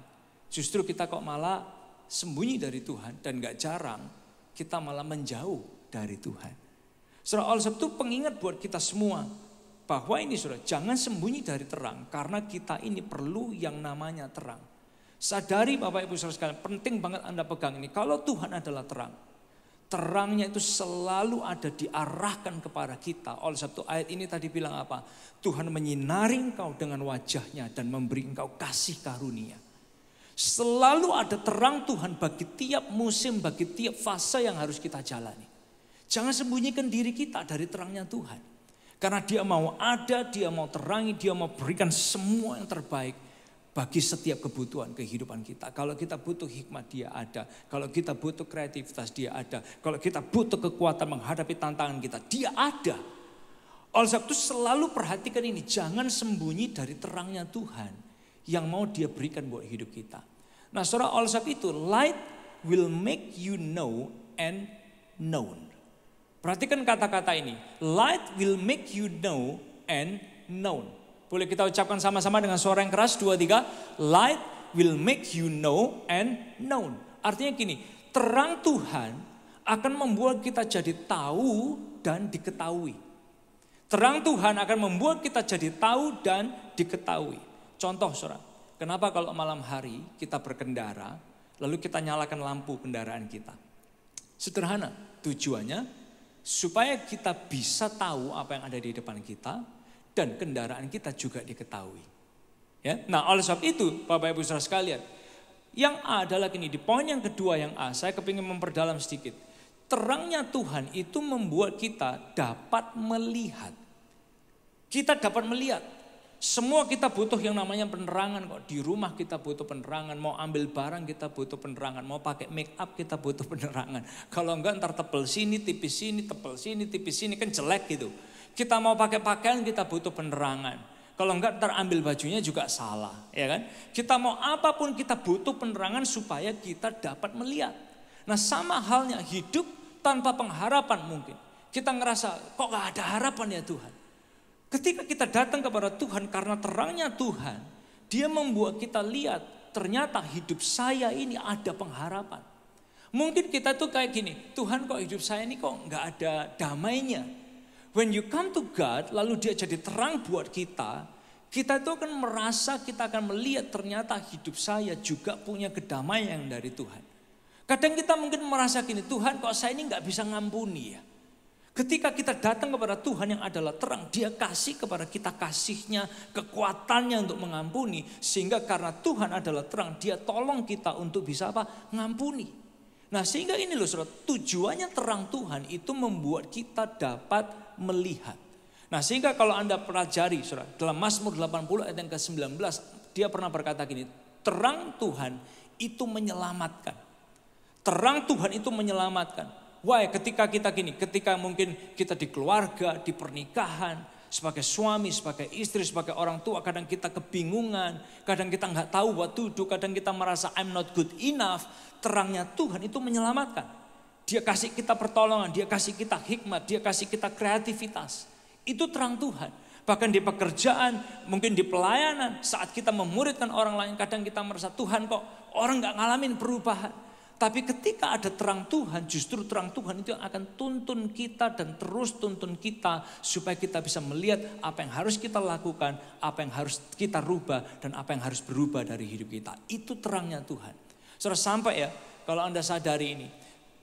justru kita kok malah sembunyi dari Tuhan, dan gak jarang kita malah menjauh dari Tuhan. Saudara, oleh sebab itu pengingat buat kita semua, bahwa ini saudara, jangan sembunyi dari terang karena kita ini perlu yang namanya terang. Sadari Bapak Ibu Saudara sekalian, penting banget Anda pegang ini. Kalau Tuhan adalah terang, terangnya itu selalu ada diarahkan kepada kita. Oleh sebab itu ayat ini tadi bilang apa? Tuhan menyinari engkau dengan wajahnya dan memberi engkau kasih karunia. Selalu ada terang Tuhan bagi tiap musim, bagi tiap fase yang harus kita jalani. Jangan sembunyikan diri kita dari terangnya Tuhan. Karena dia mau ada, dia mau terangi, dia mau berikan semua yang terbaik bagi setiap kebutuhan kehidupan kita. Kalau kita butuh hikmat, dia ada. Kalau kita butuh kreativitas, dia ada. Kalau kita butuh kekuatan menghadapi tantangan kita, dia ada. Oleh sebab itu selalu perhatikan ini, jangan sembunyi dari terangnya Tuhan yang mau dia berikan buat hidup kita. Nah saudara, oleh sebab itu light will make you know and known. Perhatikan kata-kata ini. Light will make you know and known. Boleh kita ucapkan sama-sama dengan suara yang keras, 2, 3. Light will make you know and known. Artinya gini, terang Tuhan akan membuat kita jadi tahu dan diketahui. Terang Tuhan akan membuat kita jadi tahu dan diketahui. Contoh saudara, kenapa kalau malam hari kita berkendara, lalu kita nyalakan lampu kendaraan kita? Sederhana, tujuannya supaya kita bisa tahu apa yang ada di depan kita dan kendaraan kita juga diketahui. Ya? Nah oleh sebab itu Bapak Ibu Saudara sekalian, yang A adalah gini, di poin yang kedua yang A, saya kepingin memperdalam sedikit. Terangnya Tuhan itu membuat kita dapat melihat. Kita dapat melihat. Semua kita butuh yang namanya penerangan kok. Di rumah kita butuh penerangan. Mau ambil barang kita butuh penerangan. Mau pakai make up kita butuh penerangan. Kalau enggak ntar tebel sini, tipis sini, tebel sini, tipis sini. Kan jelek gitu. Kita mau pakai pakaian kita butuh penerangan. Kalau enggak ntar ambil bajunya juga salah. Ya kan? Kita mau apapun kita butuh penerangan supaya kita dapat melihat. Nah sama halnya hidup tanpa pengharapan mungkin. Kita ngerasa kok gak ada harapan ya Tuhan. Ketika kita datang kepada Tuhan karena terangnya Tuhan, dia membuat kita lihat ternyata hidup saya ini ada pengharapan. Mungkin kita tuh kayak gini, Tuhan kok hidup saya ini kok gak ada damainya. When you come to God, lalu dia jadi terang buat kita itu akan merasa, kita akan melihat ternyata hidup saya juga punya kedamaian dari Tuhan. Kadang kita mungkin merasa gini, Tuhan kok saya ini gak bisa ngampuni ya. Ketika kita datang kepada Tuhan yang adalah terang, dia kasih kepada kita kasihnya, kekuatannya untuk mengampuni. Sehingga karena Tuhan adalah terang, dia tolong kita untuk bisa apa? Ngampuni. Nah sehingga ini loh saudara, tujuannya terang Tuhan itu membuat kita dapat melihat. Nah sehingga kalau Anda pelajari saudara, dalam Mazmur 80 ayat yang ke-19, dia pernah berkata gini, terang Tuhan itu menyelamatkan. Terang Tuhan itu menyelamatkan. Wah, ketika kita gini, ketika mungkin kita di keluarga, di pernikahan, sebagai suami, sebagai istri, sebagai orang tua, kadang kita kebingungan, kadang kita nggak tahu what to do, kadang kita merasa I'm not good enough. Terangnya Tuhan itu menyelamatkan. Dia kasih kita pertolongan, dia kasih kita hikmat, dia kasih kita kreativitas. Itu terang Tuhan. Bahkan di pekerjaan, mungkin di pelayanan, saat kita memuridkan orang lain, kadang kita merasa Tuhan kok orang nggak ngalamin perubahan. Tapi ketika ada terang Tuhan, justru terang Tuhan itu yang akan tuntun kita dan terus tuntun kita supaya kita bisa melihat apa yang harus kita lakukan, apa yang harus kita rubah dan apa yang harus berubah dari hidup kita. Itu terangnya Tuhan. Saudara sampai ya, kalau Anda sadari ini,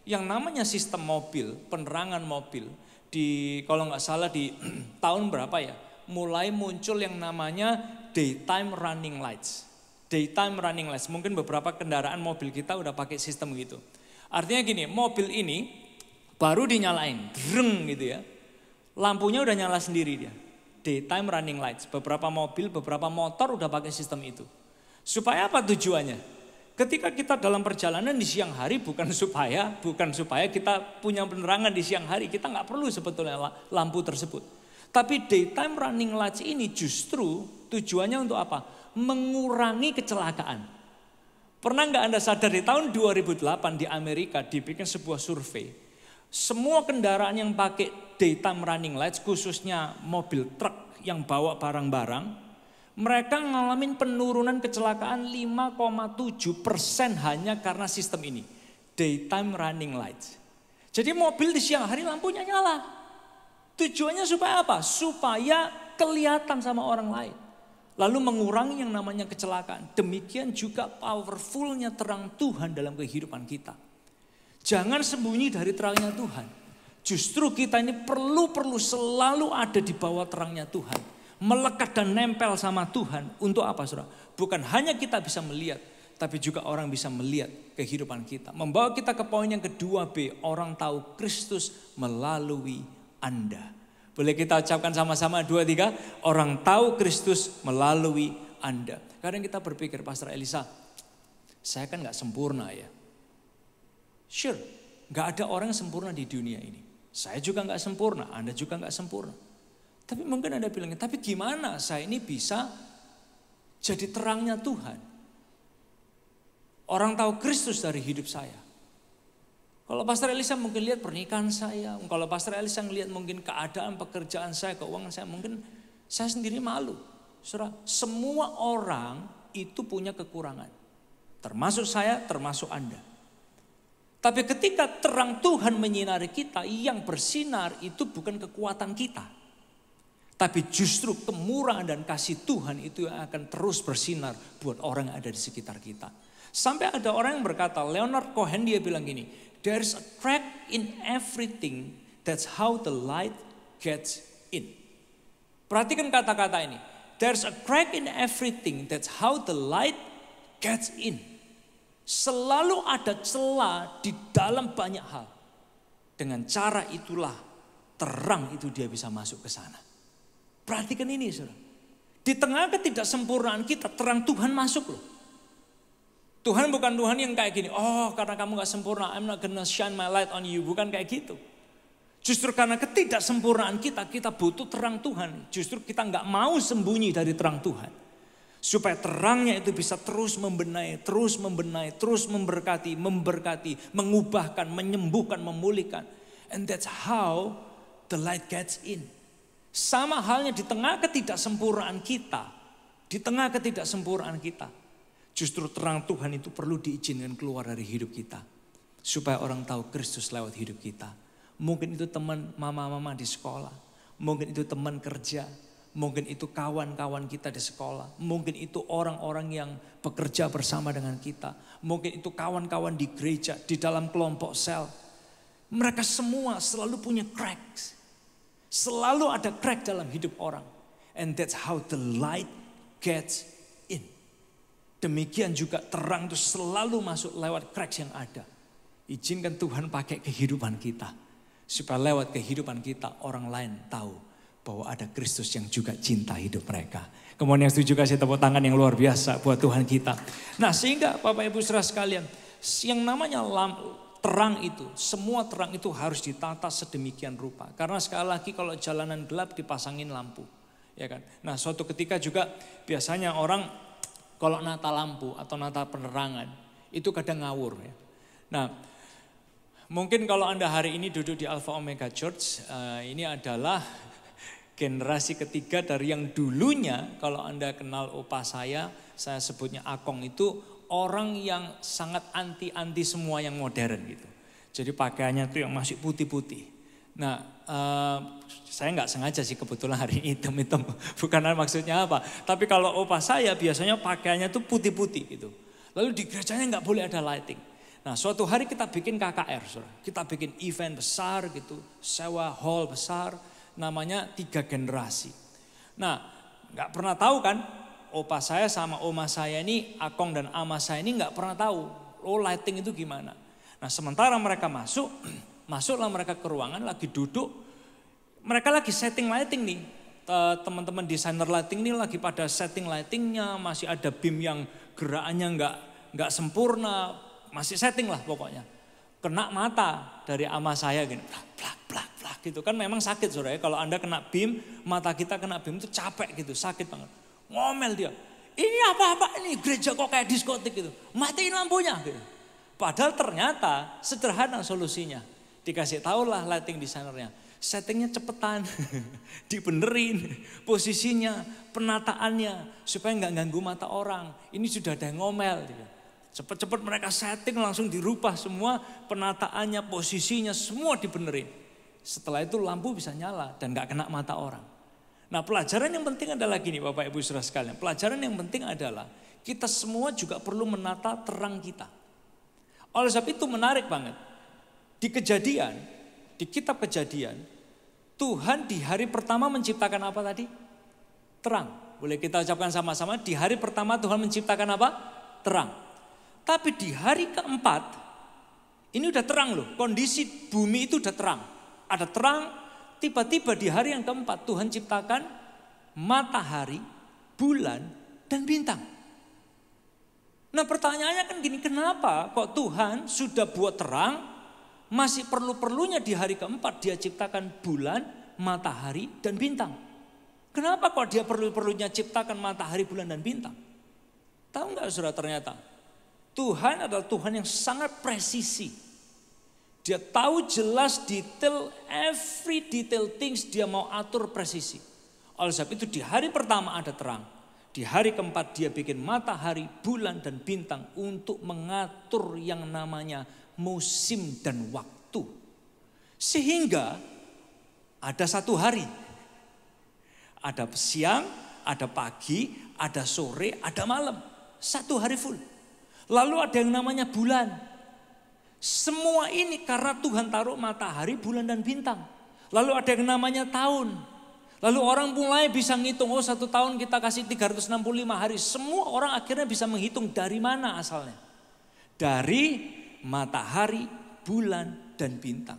yang namanya sistem mobil, penerangan mobil, kalau nggak salah di tahun berapa ya, mulai muncul yang namanya daytime running lights. Daytime running lights, mungkin beberapa kendaraan mobil kita udah pakai sistem gitu. Artinya gini, mobil ini baru dinyalain, dreng gitu ya. Lampunya udah nyala sendiri dia. Daytime running lights, beberapa mobil, beberapa motor udah pakai sistem itu. Supaya apa tujuannya? Ketika kita dalam perjalanan di siang hari bukan supaya kita punya penerangan di siang hari, kita nggak perlu sebetulnya lampu tersebut. Tapi daytime running lights ini justru tujuannya untuk apa? Mengurangi kecelakaan. Pernah nggak Anda sadar di tahun 2008 di Amerika dibikin sebuah survei. Semua kendaraan yang pakai daytime running lights, khususnya mobil truk yang bawa barang-barang, mereka ngalamin penurunan kecelakaan 5,7% hanya karena sistem ini. Daytime running lights. Jadi mobil di siang hari lampunya nyala. Tujuannya supaya apa? Supaya kelihatan sama orang lain. Lalu mengurangi yang namanya kecelakaan. Demikian juga powerfulnya terang Tuhan dalam kehidupan kita. Jangan sembunyi dari terangnya Tuhan. Justru kita ini perlu selalu ada di bawah terangnya Tuhan. Melekat dan nempel sama Tuhan. Untuk apa saudara? Bukan hanya kita bisa melihat, tapi juga orang bisa melihat kehidupan kita. Membawa kita ke poin yang kedua B. Orang tahu Kristus melalui Anda. Boleh kita ucapkan sama-sama 2, 3. Orang tahu Kristus melalui Anda. Kadang kita berpikir, Pastor Elisa, saya kan gak sempurna ya. Sure, gak ada orang yang sempurna di dunia ini. Saya juga gak sempurna, Anda juga gak sempurna. Tapi mungkin Anda bilang, tapi gimana saya ini bisa jadi terangnya Tuhan? Orang tahu Kristus dari hidup saya. Kalau Pastor Elisa mungkin lihat pernikahan saya. Kalau Pastor Elisa ngelihat mungkin keadaan pekerjaan saya, keuangan saya. Mungkin saya sendiri malu. Saudara, semua orang itu punya kekurangan. Termasuk saya, termasuk Anda. Tapi ketika terang Tuhan menyinari kita, yang bersinar itu bukan kekuatan kita. Tapi justru kemurahan dan kasih Tuhan itu yang akan terus bersinar buat orang yang ada di sekitar kita. Sampai ada orang yang berkata, Leonard Cohen dia bilang gini, there's a crack in everything, that's how the light gets in. Perhatikan kata-kata ini, there's a crack in everything, that's how the light gets in. Selalu ada celah di dalam banyak hal. Dengan cara itulah terang itu dia bisa masuk ke sana. Perhatikan ini saudara. Di tengah ketidaksempurnaan kita, terang Tuhan masuk loh. Tuhan bukan Tuhan yang kayak gini, oh karena kamu gak sempurna, I'm not gonna shine my light on you. Bukan kayak gitu. Justru karena ketidaksempurnaan kita, kita butuh terang Tuhan. Justru kita gak mau sembunyi dari terang Tuhan. Supaya terangnya itu bisa terus membenahi, terus memberkati, mengubahkan, menyembuhkan, memulihkan. And that's how the light gets in. Sama halnya di tengah ketidaksempurnaan kita, justru terang Tuhan itu perlu diizinkan keluar dari hidup kita. Supaya orang tahu Kristus lewat hidup kita. Mungkin itu teman mama-mama di sekolah. Mungkin itu teman kerja. Mungkin itu kawan-kawan kita di sekolah. Mungkin itu orang-orang yang bekerja bersama dengan kita. Mungkin itu kawan-kawan di gereja, di dalam kelompok sel. Mereka semua selalu punya cracks. Selalu ada crack dalam hidup orang. And that's how the light gets in. Demikian juga terang itu selalu masuk lewat cracks yang ada. Izinkan Tuhan pakai kehidupan kita. Supaya lewat kehidupan kita orang lain tahu bahwa ada Kristus yang juga cinta hidup mereka. Kemudian yang setuju kasih tepuk tangan yang luar biasa buat Tuhan kita. Nah sehingga Bapak Ibu Saudara sekalian, yang namanya terang itu, semua terang itu harus ditata sedemikian rupa. Karena sekali lagi kalau jalanan gelap dipasangin lampu. Ya kan? Nah suatu ketika juga biasanya orang kalau nata lampu atau nata penerangan itu kadang ngawur. Ya. Nah mungkin kalau Anda hari ini duduk di Alpha Omega Church, ini adalah generasi ketiga dari yang dulunya kalau Anda kenal opa saya sebutnya Akong itu orang yang sangat anti semua yang modern gitu. Jadi pakaiannya tuh yang masih putih-putih. Nah saya nggak sengaja sih kebetulan hari ini hitam-hitam. Bukan maksudnya apa. Tapi kalau opa saya biasanya pakaiannya tuh putih-putih gitu. Lalu di gerejanya nggak boleh ada lighting. Nah suatu hari kita bikin KKR. Saudara. Kita bikin event besar gitu. Sewa hall besar. Namanya 3 generasi. Nah nggak pernah tahu kan. Opa saya sama oma saya ini, Akong dan ama saya ini nggak pernah tahu, lighting itu gimana. Nah sementara mereka masuklah mereka ke ruangan, lagi duduk, mereka lagi setting lighting nih. Teman-teman desainer lighting ini lagi pada setting lightingnya, masih ada beam yang gerakannya nggak sempurna, masih setting lah pokoknya. Kena mata dari ama saya gini, plak gitu kan memang sakit saudara ya. Kalau Anda kena beam, mata kita kena beam itu capek gitu, sakit banget. Ngomel dia, ini apa-apa ini gereja kok kayak diskotik gitu. Matiin lampunya gitu. Padahal ternyata sederhana solusinya. Dikasih tahulah lighting desainernya. Settingnya cepetan, dibenerin posisinya, penataannya. Supaya nggak ganggu mata orang. Ini sudah ada yang ngomel gitu. Cepet-cepet mereka setting langsung dirubah semua. Penataannya, posisinya semua dibenerin. Setelah itu lampu bisa nyala dan nggak kena mata orang. Nah pelajaran yang penting adalah gini Bapak Ibu Saudara sekalian. Pelajaran yang penting adalah kita semua juga perlu menata terang kita. Oleh sebab itu menarik banget. Di Kejadian, di kitab Kejadian, Tuhan di hari pertama menciptakan apa tadi? Terang. Boleh kita ucapkan sama-sama, di hari pertama Tuhan menciptakan apa? Terang. Tapi di hari keempat, ini udah terang loh, kondisi bumi itu udah terang. Ada terang. Tiba-tiba di hari yang keempat Tuhan ciptakan matahari, bulan, dan bintang. Nah pertanyaannya kan gini, kenapa kok Tuhan sudah buat terang, masih perlu-perlunya di hari keempat dia ciptakan bulan, matahari, dan bintang. Kenapa kok dia perlu-perlunya ciptakan matahari, bulan, dan bintang? Tahu nggak saudara ternyata? Tuhan adalah Tuhan yang sangat presisi. Dia tahu jelas detail, every detail things dia mau atur presisi. Oleh sebab itu di hari pertama ada terang. Di hari keempat dia bikin matahari, bulan dan bintang untuk mengatur yang namanya musim dan waktu. Sehingga ada satu hari. Ada siang, ada pagi, ada sore, ada malam. Satu hari full. Lalu ada yang namanya bulan. Semua ini karena Tuhan taruh matahari, bulan dan bintang. Lalu ada yang namanya tahun. Lalu orang mulai bisa ngitung, oh 1 tahun kita kasih 365 hari. Semua orang akhirnya bisa menghitung dari mana asalnya. Dari matahari, bulan, dan bintang.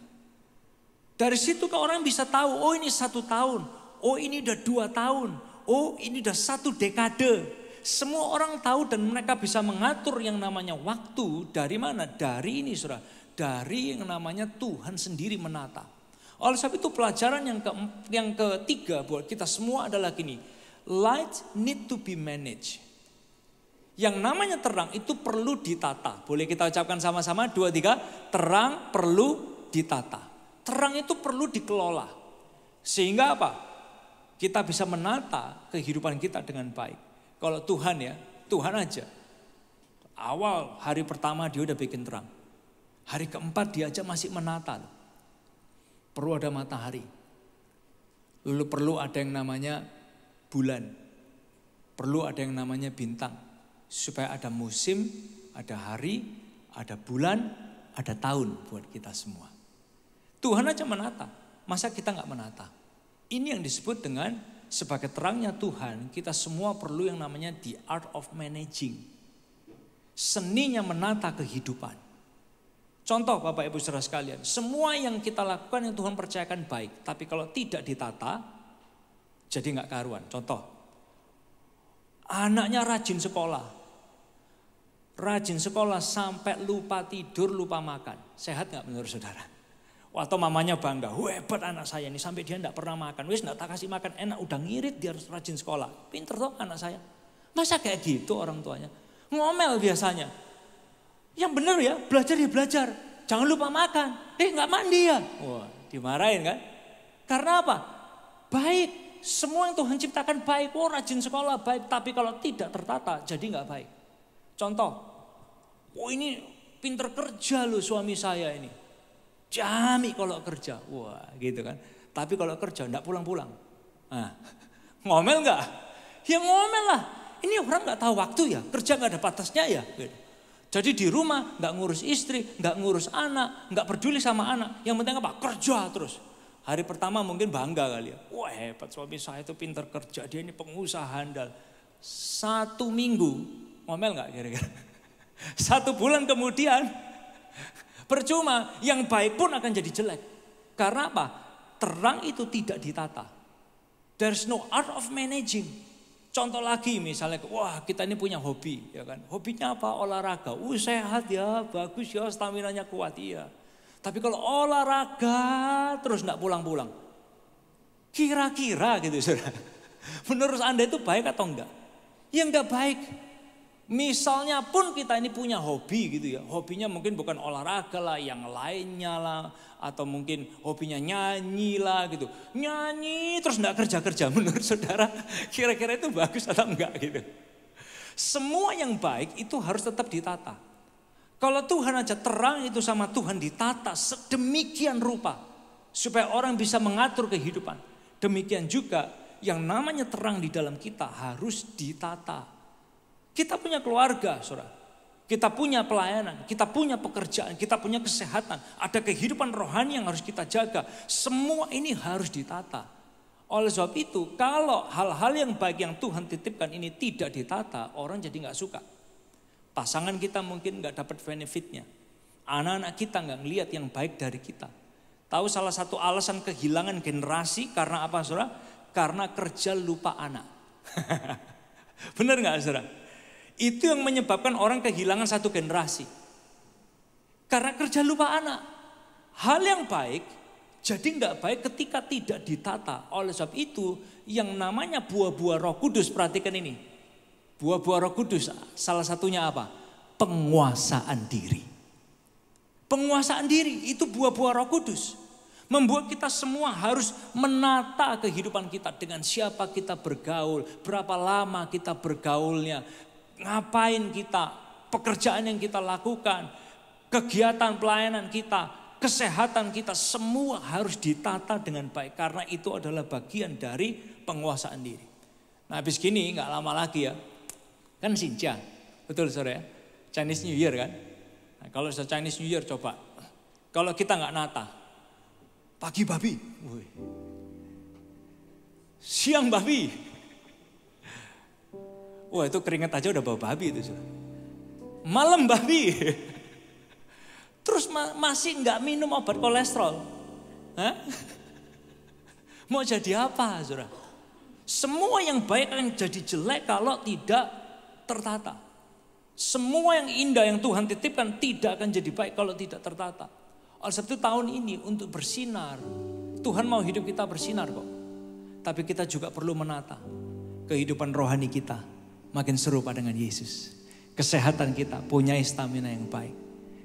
Dari situ kan orang bisa tahu, oh ini 1 tahun. Oh ini udah 2 tahun. Oh ini udah 1 dekade. Semua orang tahu dan mereka bisa mengatur yang namanya waktu. Dari mana? Dari ini saudara. Dari yang namanya Tuhan sendiri menata. Oleh sebab itu pelajaran yang ketiga buat kita semua adalah gini. Light need to be managed. Yang namanya terang itu perlu ditata. Boleh kita ucapkan sama-sama 2, 3. Terang perlu ditata. Terang itu perlu dikelola. Sehingga apa? Kita bisa menata kehidupan kita dengan baik. Kalau Tuhan ya, Tuhan aja. Awal hari pertama dia udah bikin terang. Hari keempat dia aja masih menata. Perlu ada matahari. Lalu perlu ada yang namanya bulan. Perlu ada yang namanya bintang. Supaya ada musim, ada hari, ada bulan, ada tahun buat kita semua. Tuhan aja menata. Masa kita gak menata? Ini yang disebut dengan sebagai terangnya Tuhan. Kita semua perlu yang namanya the art of managing. Seninya menata kehidupan. Contoh Bapak Ibu Saudara sekalian, semua yang kita lakukan yang Tuhan percayakan baik. Tapi kalau tidak ditata, jadi gak karuan. Contoh, anaknya rajin sekolah. Rajin sekolah sampai lupa tidur, lupa makan. Sehat gak menurut saudara? Atau mamanya bangga, hebat anak saya ini sampai dia gak pernah makan. Wis gak tak kasih makan, enak udah ngirit dia harus rajin sekolah. Pinter toh anak saya. Masa kayak gitu orang tuanya? Ngomel biasanya. Yang benar ya, belajar ya belajar. Jangan lupa makan. Gak mandi ya. Wah, dimarahin kan. Karena apa? Baik. Semua yang Tuhan ciptakan baik. Oh rajin sekolah baik. Tapi kalau tidak tertata jadi gak baik. Contoh. Oh ini pinter kerja loh suami saya ini. Jami kalau kerja. Wah gitu kan. Tapi kalau kerja gak pulang-pulang. Nah, ngomel gak? Ya ngomel lah. Ini orang gak tahu waktu ya. Kerja gak ada batasnya ya. Gitu. Jadi di rumah gak ngurus istri, gak ngurus anak, gak peduli sama anak. Yang penting apa? Kerja terus. Hari pertama mungkin bangga kali ya. Wah hebat suami saya itu pinter kerja, dia ini pengusaha handal. 1 minggu, ngomel gak kira-kira? 1 bulan kemudian, percuma yang baik pun akan jadi jelek. Karena apa? Terang itu tidak ditata. There's no art of managing. Contoh lagi misalnya, wah kita ini punya hobi, ya kan? Hobinya apa? Olahraga. Sehat ya, bagus ya, staminanya kuat ya. Tapi kalau olahraga terus nggak pulang-pulang, kira-kira gitu saudara. Menurut Anda itu baik atau enggak? Ya enggak baik. Misalnya pun kita ini punya hobi gitu ya. Hobinya mungkin bukan olahraga lah, yang lainnya lah. Atau mungkin hobinya nyanyi lah gitu. Nyanyi terus enggak kerja-kerja. Menurut saudara kira-kira itu bagus atau enggak gitu. Semua yang baik itu harus tetap ditata. Kalau Tuhan aja terang itu sama Tuhan ditata sedemikian rupa. Supaya orang bisa mengatur kehidupan. Demikian juga yang namanya terang di dalam kita harus ditata. Kita punya keluarga, saudara. Kita punya pelayanan, kita punya pekerjaan, kita punya kesehatan. Ada kehidupan rohani yang harus kita jaga. Semua ini harus ditata. Oleh sebab itu, kalau hal-hal yang baik yang Tuhan titipkan ini tidak ditata, orang jadi gak suka. Pasangan kita mungkin gak dapat benefitnya. Anak-anak kita gak ngelihat yang baik dari kita. Tahu salah satu alasan kehilangan generasi karena apa, saudara? Karena kerja lupa anak. Benar gak, saudara? Itu yang menyebabkan orang kehilangan satu generasi. Karena kerja lupa anak. Hal yang baik jadi gak baik ketika tidak ditata. Oleh sebab itu yang namanya buah-buah Roh Kudus, perhatikan ini. Buah-buah Roh Kudus salah satunya apa? penguasaan diri. Penguasaan diri itu buah-buah Roh Kudus. Membuat kita semua harus menata kehidupan kita dengan siapa kita bergaul, berapa lama kita bergaulnya, ngapain kita, pekerjaan yang kita lakukan, kegiatan pelayanan kita, kesehatan kita, semua harus ditata dengan baik. Karena itu adalah bagian dari penguasaan diri. Nah habis gini gak lama lagi ya, kan Xinjia, betul saudara ya, Chinese New Year kan. Nah, kalau sudah Chinese New Year coba, kalau kita gak nata, pagi babi, siang babi, wah itu keringat aja udah bau babi itu saudara. Malam babi. Terus masih nggak minum obat kolesterol. Hah? Mau jadi apa saudara? Semua yang baik akan jadi jelek kalau tidak tertata. Semua yang indah yang Tuhan titipkan tidak akan jadi baik kalau tidak tertata. Oleh sebab itu tahun ini untuk bersinar. Tuhan mau hidup kita bersinar kok. Tapi kita juga perlu menata kehidupan rohani kita makin serupa dengan Yesus. Kesehatan kita punya stamina yang baik.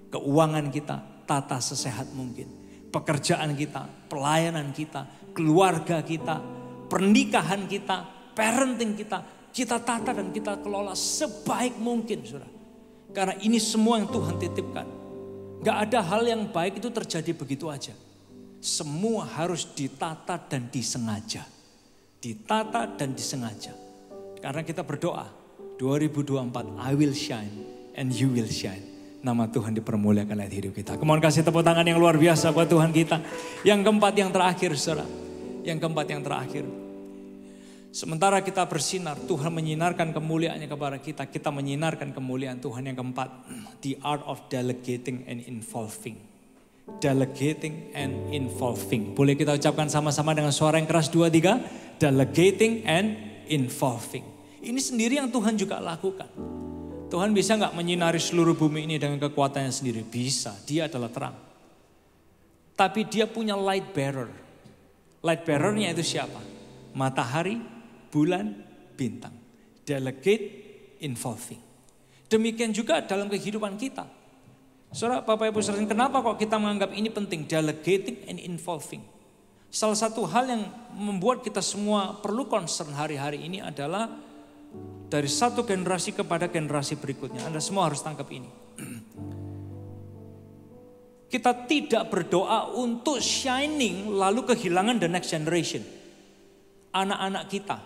Keuangan kita tata sesehat mungkin. Pekerjaan kita, pelayanan kita, keluarga kita, pernikahan kita, parenting kita tata dan kita kelola sebaik mungkin saudara. Karena ini semua yang Tuhan titipkan. Gak ada hal yang baik itu terjadi begitu aja. Semua harus ditata dan disengaja. Ditata dan disengaja. Karena kita berdoa 2024 I will shine and you will shine. Nama Tuhan dipermuliakan oleh hidup kita. Kemohon kasih tepuk tangan yang luar biasa buat Tuhan kita. Yang keempat yang terakhir saudara. Yang keempat yang terakhir. Sementara kita bersinar, Tuhan menyinarkan kemuliaannya kepada kita. Kita menyinarkan kemuliaan Tuhan. Yang keempat, the art of delegating and involving. Delegating and involving. Boleh kita ucapkan sama-sama dengan suara yang keras 2, 3. Delegating and involving. Ini sendiri yang Tuhan juga lakukan. Tuhan bisa gak menyinari seluruh bumi ini dengan kekuatannya sendiri? Bisa, dia adalah terang. Tapi dia punya light bearer. Light bearernya itu siapa? Matahari, bulan, bintang. Delegate, involving. Demikian juga dalam kehidupan kita. Saudara, Bapak Ibu saudara, kenapa kok kita menganggap ini penting? Delegating and involving. Salah satu hal yang membuat kita semua perlu concern hari-hari ini adalah dari satu generasi kepada generasi berikutnya. Anda semua harus tangkap ini. Kita tidak berdoa untuk shining lalu kehilangan the next generation. Anak-anak kita.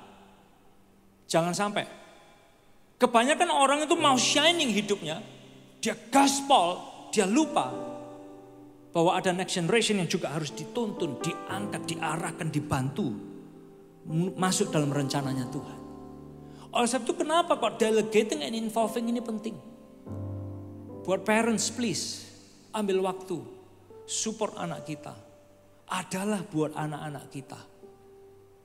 Jangan sampai. Kebanyakan orang itu mau shining hidupnya. Dia gaspol, dia lupa bahwa ada next generation yang juga harus dituntun, diangkat, diarahkan, dibantu. Masuk dalam rencananya Tuhan. Oleh sebab itu kenapa kok delegating and involving ini penting? Buat parents please, ambil waktu, support anak kita. Adalah buat anak-anak kita.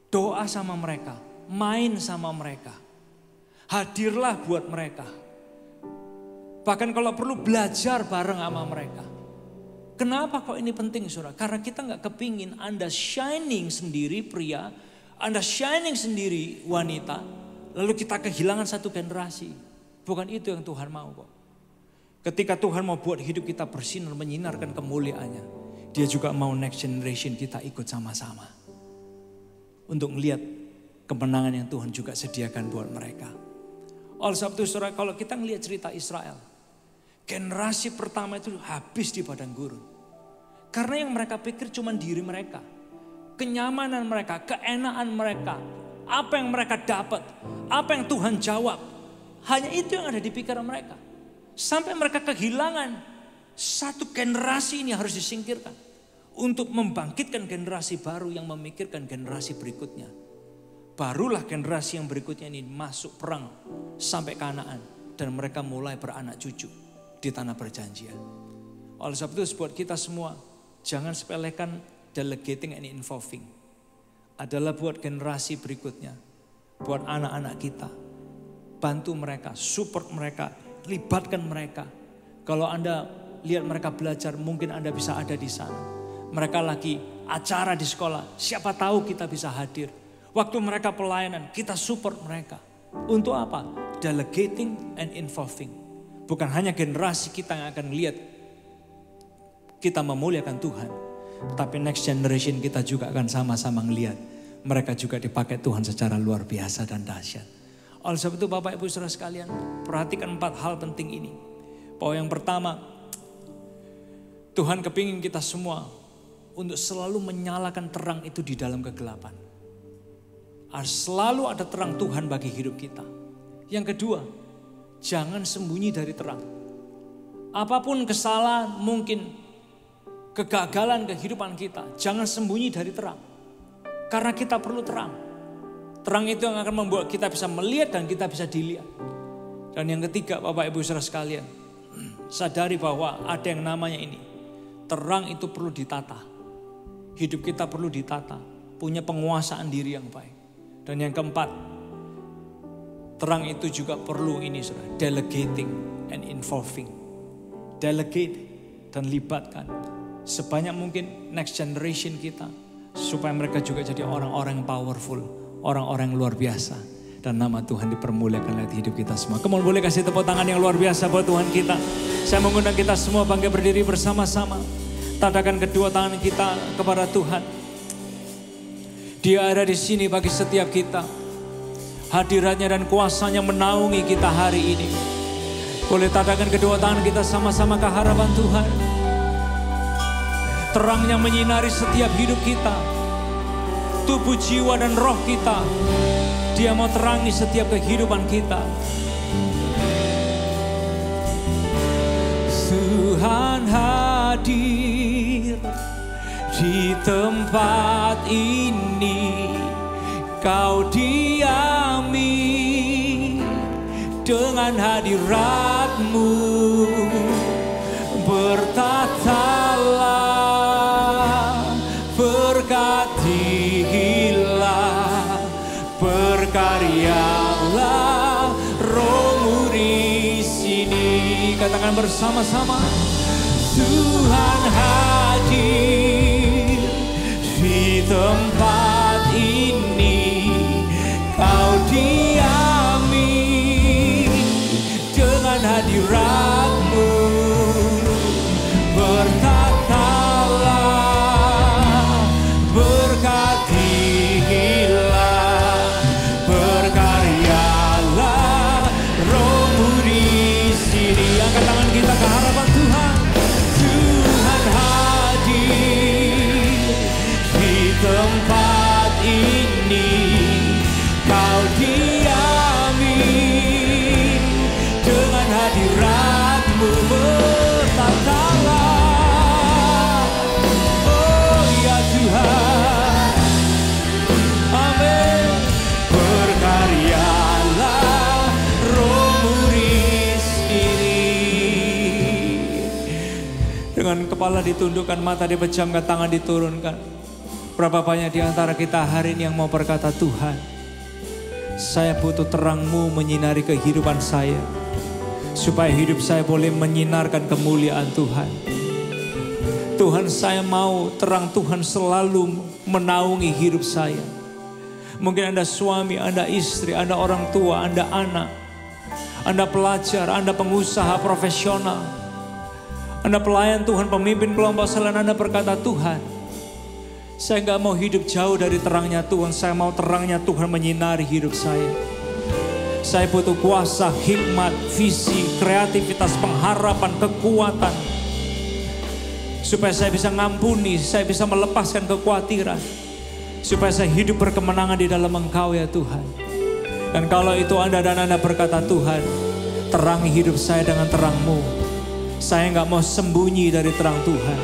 Doa sama mereka, main sama mereka. Hadirlah buat mereka. Bahkan kalau perlu belajar bareng sama mereka. Kenapa kok ini penting saudara? Karena kita gak kepingin Anda shining sendiri pria, Anda shining sendiri wanita. Lalu kita kehilangan satu generasi. Bukan itu yang Tuhan mau kok. Ketika Tuhan mau buat hidup kita bersinar, menyinarkan kemuliaannya. Dia juga mau next generation kita ikut sama-sama. Untuk melihat kemenangan yang Tuhan juga sediakan buat mereka. Oleh sebab itu saudara, kalau kita ngelihat cerita Israel. Generasi pertama itu habis di padang gurun. Karena yang mereka pikir cuma diri mereka. Kenyamanan mereka, keenaan mereka. Apa yang mereka dapat, apa yang Tuhan jawab. Hanya itu yang ada di pikiran mereka. Sampai mereka kehilangan satu generasi ini harus disingkirkan. Untuk membangkitkan generasi baru yang memikirkan generasi berikutnya. Barulah generasi yang berikutnya ini masuk perang sampai Kanaan. Dan mereka mulai beranak cucu di tanah perjanjian. Oleh sebab itu buat kita semua, jangan sepelekan delegating and involving. Adalah buat generasi berikutnya. Buat anak-anak kita. Bantu mereka, support mereka, libatkan mereka. Kalau Anda lihat mereka belajar, mungkin Anda bisa ada di sana. Mereka lagi acara di sekolah, siapa tahu kita bisa hadir. Waktu mereka pelayanan, kita support mereka. Untuk apa? Delegating and involving. Bukan hanya generasi kita yang akan lihat kita memuliakan Tuhan, tapi next generation kita juga akan sama-sama melihat mereka juga dipakai Tuhan secara luar biasa dan dahsyat. Oleh sebab itu Bapak Ibu Saudara sekalian, perhatikan 4 hal penting ini. Bahwa yang pertama, Tuhan kepingin kita semua untuk selalu menyalakan terang itu di dalam kegelapan. Selalu ada terang Tuhan bagi hidup kita. Yang kedua, jangan sembunyi dari terang. Apapun kesalahan, mungkin kegagalan kehidupan kita, jangan sembunyi dari terang. Karena kita perlu terang. Terang itu yang akan membuat kita bisa melihat dan kita bisa dilihat. Dan yang ketiga, Bapak Ibu Saudara sekalian, sadari bahwa ada yang namanya ini. Terang itu perlu ditata. Hidup kita perlu ditata. Punya penguasaan diri yang baik. Dan yang keempat, terang itu juga perlu ini, saudara, delegating and involving. Delegate dan libatkan sebanyak mungkin next generation kita. Supaya mereka juga jadi orang-orang yang powerful, orang-orang yang luar biasa. Dan nama Tuhan dipermuliakan lewat hidup kita semua. Kemudian boleh kasih tepuk tangan yang luar biasa buat Tuhan kita. Saya mengundang kita semua bangkit berdiri bersama-sama. Tadakan kedua tangan kita kepada Tuhan. Dia ada di sini bagi setiap kita. Hadiratnya dan kuasanya menaungi kita hari ini. Boleh tadakan kedua tangan kita sama-sama ke hadapan Tuhan. Terangnya menyinari setiap hidup kita. Tubuh, jiwa, dan roh kita. Dia mau terangi setiap kehidupan kita. Tuhan hadir di tempat ini. Kau diami dengan hadirat-Mu. Bertatalah, berkatilah, berkaryalah, Roh-Mu di sini. Katakan bersama-sama. Tuhan hadir di tempat ini. Kau diami dengan hadirat-Mu. Bertatalah, berkatilah, berkaryalah, Roh-Mu di sini. Angkat tangan kita ke hadapan Tuhan. Tuhan hadir di tempat ini. Kau diami dengan hadirat-Mu. Bertatalah, oh ya Tuhan, amin. Berkaryalah, Roh-Mu di sini. Dengan kepala ditundukkan, mata dipejamkan, tangan diturunkan. Berapa banyak di antara kita hari ini yang mau berkata, Tuhan, saya butuh terang-Mu menyinari kehidupan saya. Supaya hidup saya boleh menyinarkan kemuliaan Tuhan. Tuhan, saya mau terang Tuhan selalu menaungi hidup saya. Mungkin Anda suami, Anda istri, Anda orang tua, Anda anak, Anda pelajar, Anda pengusaha profesional, Anda pelayan Tuhan, pemimpin kelompok selain. Anda berkata, Tuhan, saya gak mau hidup jauh dari terangnya Tuhan. Saya mau terangnya Tuhan menyinari hidup saya. Saya butuh kuasa, hikmat, visi, kreativitas, pengharapan, kekuatan. Supaya saya bisa ngampuni, saya bisa melepaskan kekhawatiran. Supaya saya hidup berkemenangan di dalam Engkau ya Tuhan. Dan kalau itu Anda dan Anda berkata, Tuhan, terangi hidup saya dengan terang-Mu. Saya gak mau sembunyi dari terang Tuhan.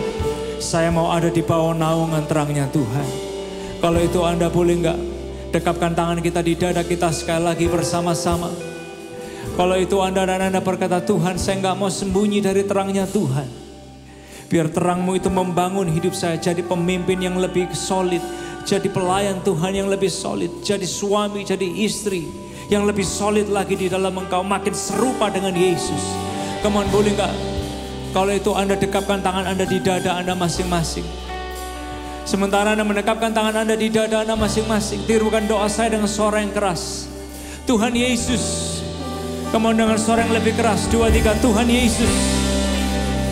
Saya mau ada di bawah naungan terangnya Tuhan. Kalau itu Anda boleh gak dekapkan tangan kita di dada kita sekali lagi bersama-sama. Kalau itu Anda dan Anda berkata, Tuhan, saya gak mau sembunyi dari terangnya Tuhan. Biar terang-Mu itu membangun hidup saya jadi pemimpin yang lebih solid. Jadi pelayan Tuhan yang lebih solid. Jadi suami, jadi istri yang lebih solid lagi di dalam Engkau. Makin serupa dengan Yesus. Come on, boleh gak? Kalau itu Anda dekapkan tangan Anda di dada Anda masing-masing. Sementara Anda mendekapkan tangan Anda di dada Anda masing-masing, tirukan doa saya dengan suara yang keras. Tuhan Yesus, Kamu dengan suara yang lebih keras, 2, 3. Tuhan Yesus,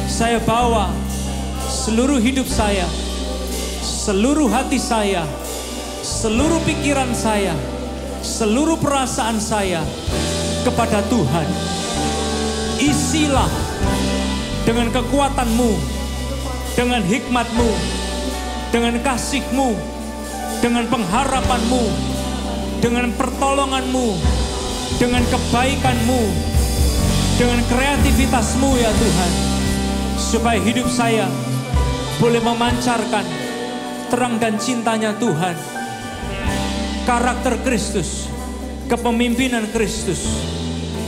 saya bawa seluruh hidup saya, seluruh hati saya, seluruh pikiran saya, seluruh perasaan saya kepada Tuhan. Isilah dengan kekuatan-Mu, dengan hikmat-Mu, dengan kasih-Mu, dengan pengharapan-Mu, dengan pertolongan-Mu, dengan kebaikan-Mu, dengan kreativitas-Mu ya Tuhan. Supaya hidup saya boleh memancarkan terang dan cintanya Tuhan. Karakter Kristus, kepemimpinan Kristus,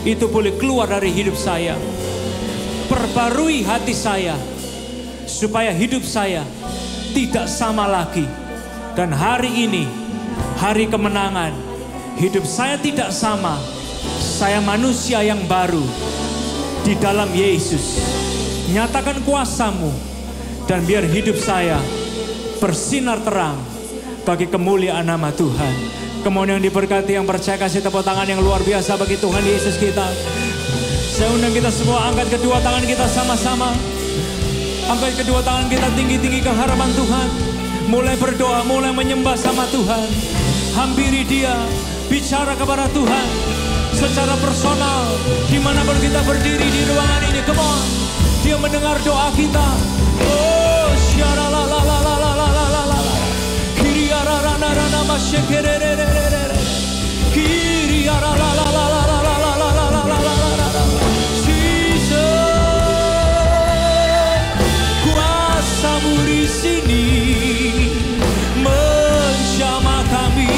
itu boleh keluar dari hidup saya. Perbarui hati saya, supaya hidup saya tidak sama lagi. Dan hari ini, hari kemenangan, hidup saya tidak sama. Saya manusia yang baru di dalam Yesus. Nyatakan kuasa-Mu, dan biar hidup saya bersinar terang bagi kemuliaan nama Tuhan. Kemudian yang diberkati, yang percaya, kasih tepuk tangan yang luar biasa bagi Tuhan Yesus kita. Saya undang kita semua angkat kedua tangan kita sama-sama. Angkat kedua tangan kita tinggi-tinggi ke hadapan Tuhan. Mulai berdoa, mulai menyembah sama Tuhan. Hampiri Dia, bicara kepada Tuhan secara personal, dimanapun kita berdiri di ruangan ini. Come on, Dia mendengar doa kita. Oh, syaralalalalalalalalalala, kiriararararana masyekererererere, kiriaralalalalalalalalalala. Jesus, kuasa-Mu di sini menjamah kami.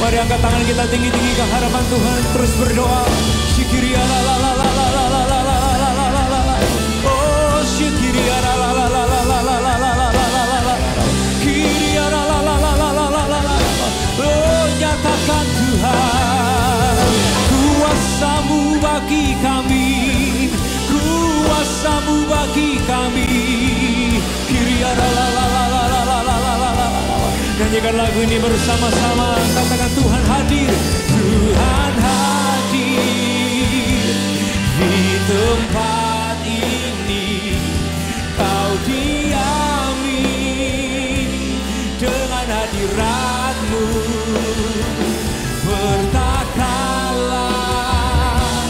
Mari angkat tangan kita tinggi-tinggi ke hadapan Tuhan. Terus berdoa. Syikiria la la la la la la la la la la la la la. Oh syikiria la la la la la la la la la la la la. Kiria la la la la la la la la la. Oh nyatakan Tuhan, kuasa-Mu bagi kami, kuasa-Mu bagi kami. Kiria la la la la la la la la la la. Nyanyikan lagu ini bersama-sama. Katakan Tuhan hadir, Tuhan hadir di tempat ini. Kau diami dengan hadirat-Mu. Bertakkanlah,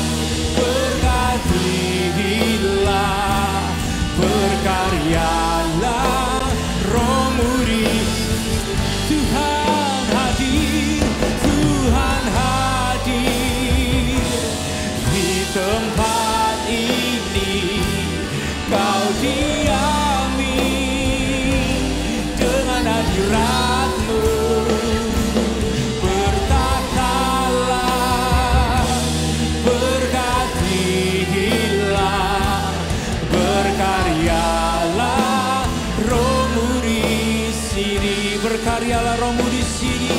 berkatilah, berkaryalah Roh-Mu di Tuhan hadir, Tuhan hadir di tempat ini. Kau diami dengan hadirat-Mu. Bertakkanlah, berkatilah, berkaryalah Roh-Mu di sini. Berkaryalah Roh-Mu di sini.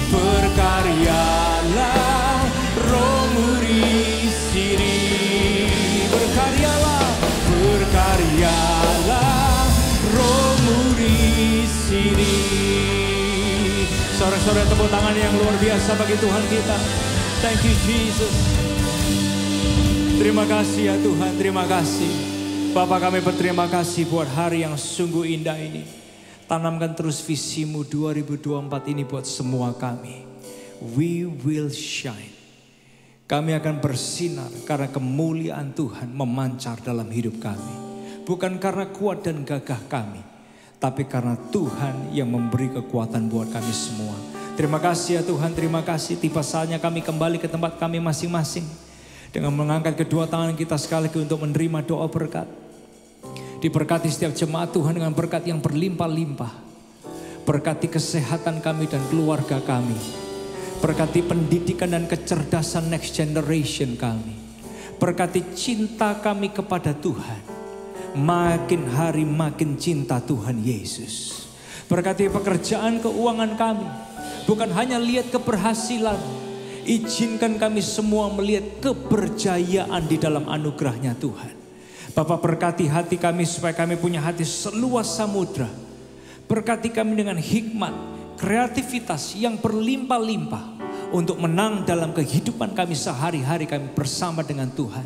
Berkaryalah Roh-Mu di sini. Berkaryalah, berkaryalah Roh-Mu di sini. Sorak-sorak tepuk tangan yang luar biasa bagi Tuhan kita. Thank you Jesus. Terima kasih ya Tuhan, terima kasih. Bapa, kami berterima kasih buat hari yang sungguh indah ini. Tanamkan terus visi-Mu 2024 ini buat semua kami. We will shine. Kami akan bersinar karena kemuliaan Tuhan memancar dalam hidup kami. Bukan karena kuat dan gagah kami, tapi karena Tuhan yang memberi kekuatan buat kami semua. Terima kasih ya Tuhan, terima kasih. Tiba saatnya kami kembali ke tempat kami masing-masing. Dengan mengangkat kedua tangan kita sekaligus untuk menerima doa berkat. Diberkati setiap jemaat Tuhan dengan berkat yang berlimpah-limpah. Berkati kesehatan kami dan keluarga kami. Berkati pendidikan dan kecerdasan next generation kami. Berkati cinta kami kepada Tuhan. Makin hari makin cinta Tuhan Yesus. Berkati pekerjaan keuangan kami. Bukan hanya lihat keberhasilan. Izinkan kami semua melihat keberjayaan di dalam anugerahnya Tuhan. Bapak, berkati hati kami supaya kami punya hati seluas samudra. Berkati kami dengan hikmat, kreativitas yang berlimpah-limpah untuk menang dalam kehidupan kami sehari-hari kami bersama dengan Tuhan.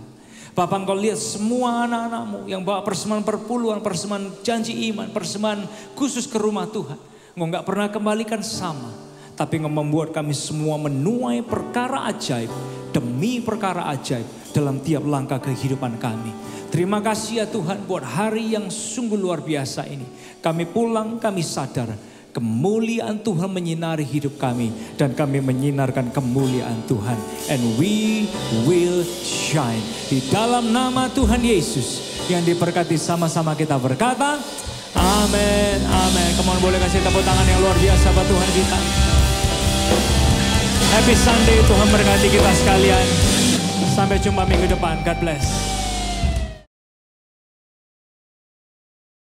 Bapak, Engkau lihat semua anak-anak-Mu yang bawa persembahan perpuluhan, persembahan janji iman, persembahan khusus ke rumah Tuhan. Engkau gak pernah kembalikan sama, tapi Engkau membuat kami semua menuai perkara ajaib demi perkara ajaib dalam tiap langkah kehidupan kami. Terima kasih ya Tuhan buat hari yang sungguh luar biasa ini. Kami pulang, kami sadar kemuliaan Tuhan menyinari hidup kami dan kami menyinarkan kemuliaan Tuhan. And we will shine. Di dalam nama Tuhan Yesus yang diberkati, sama-sama kita berkata, amin, amin. Kemudian boleh kasih tepuk tangan yang luar biasa buat Tuhan kita. Happy Sunday, Tuhan berkati kita sekalian. Sampai jumpa minggu depan. God bless.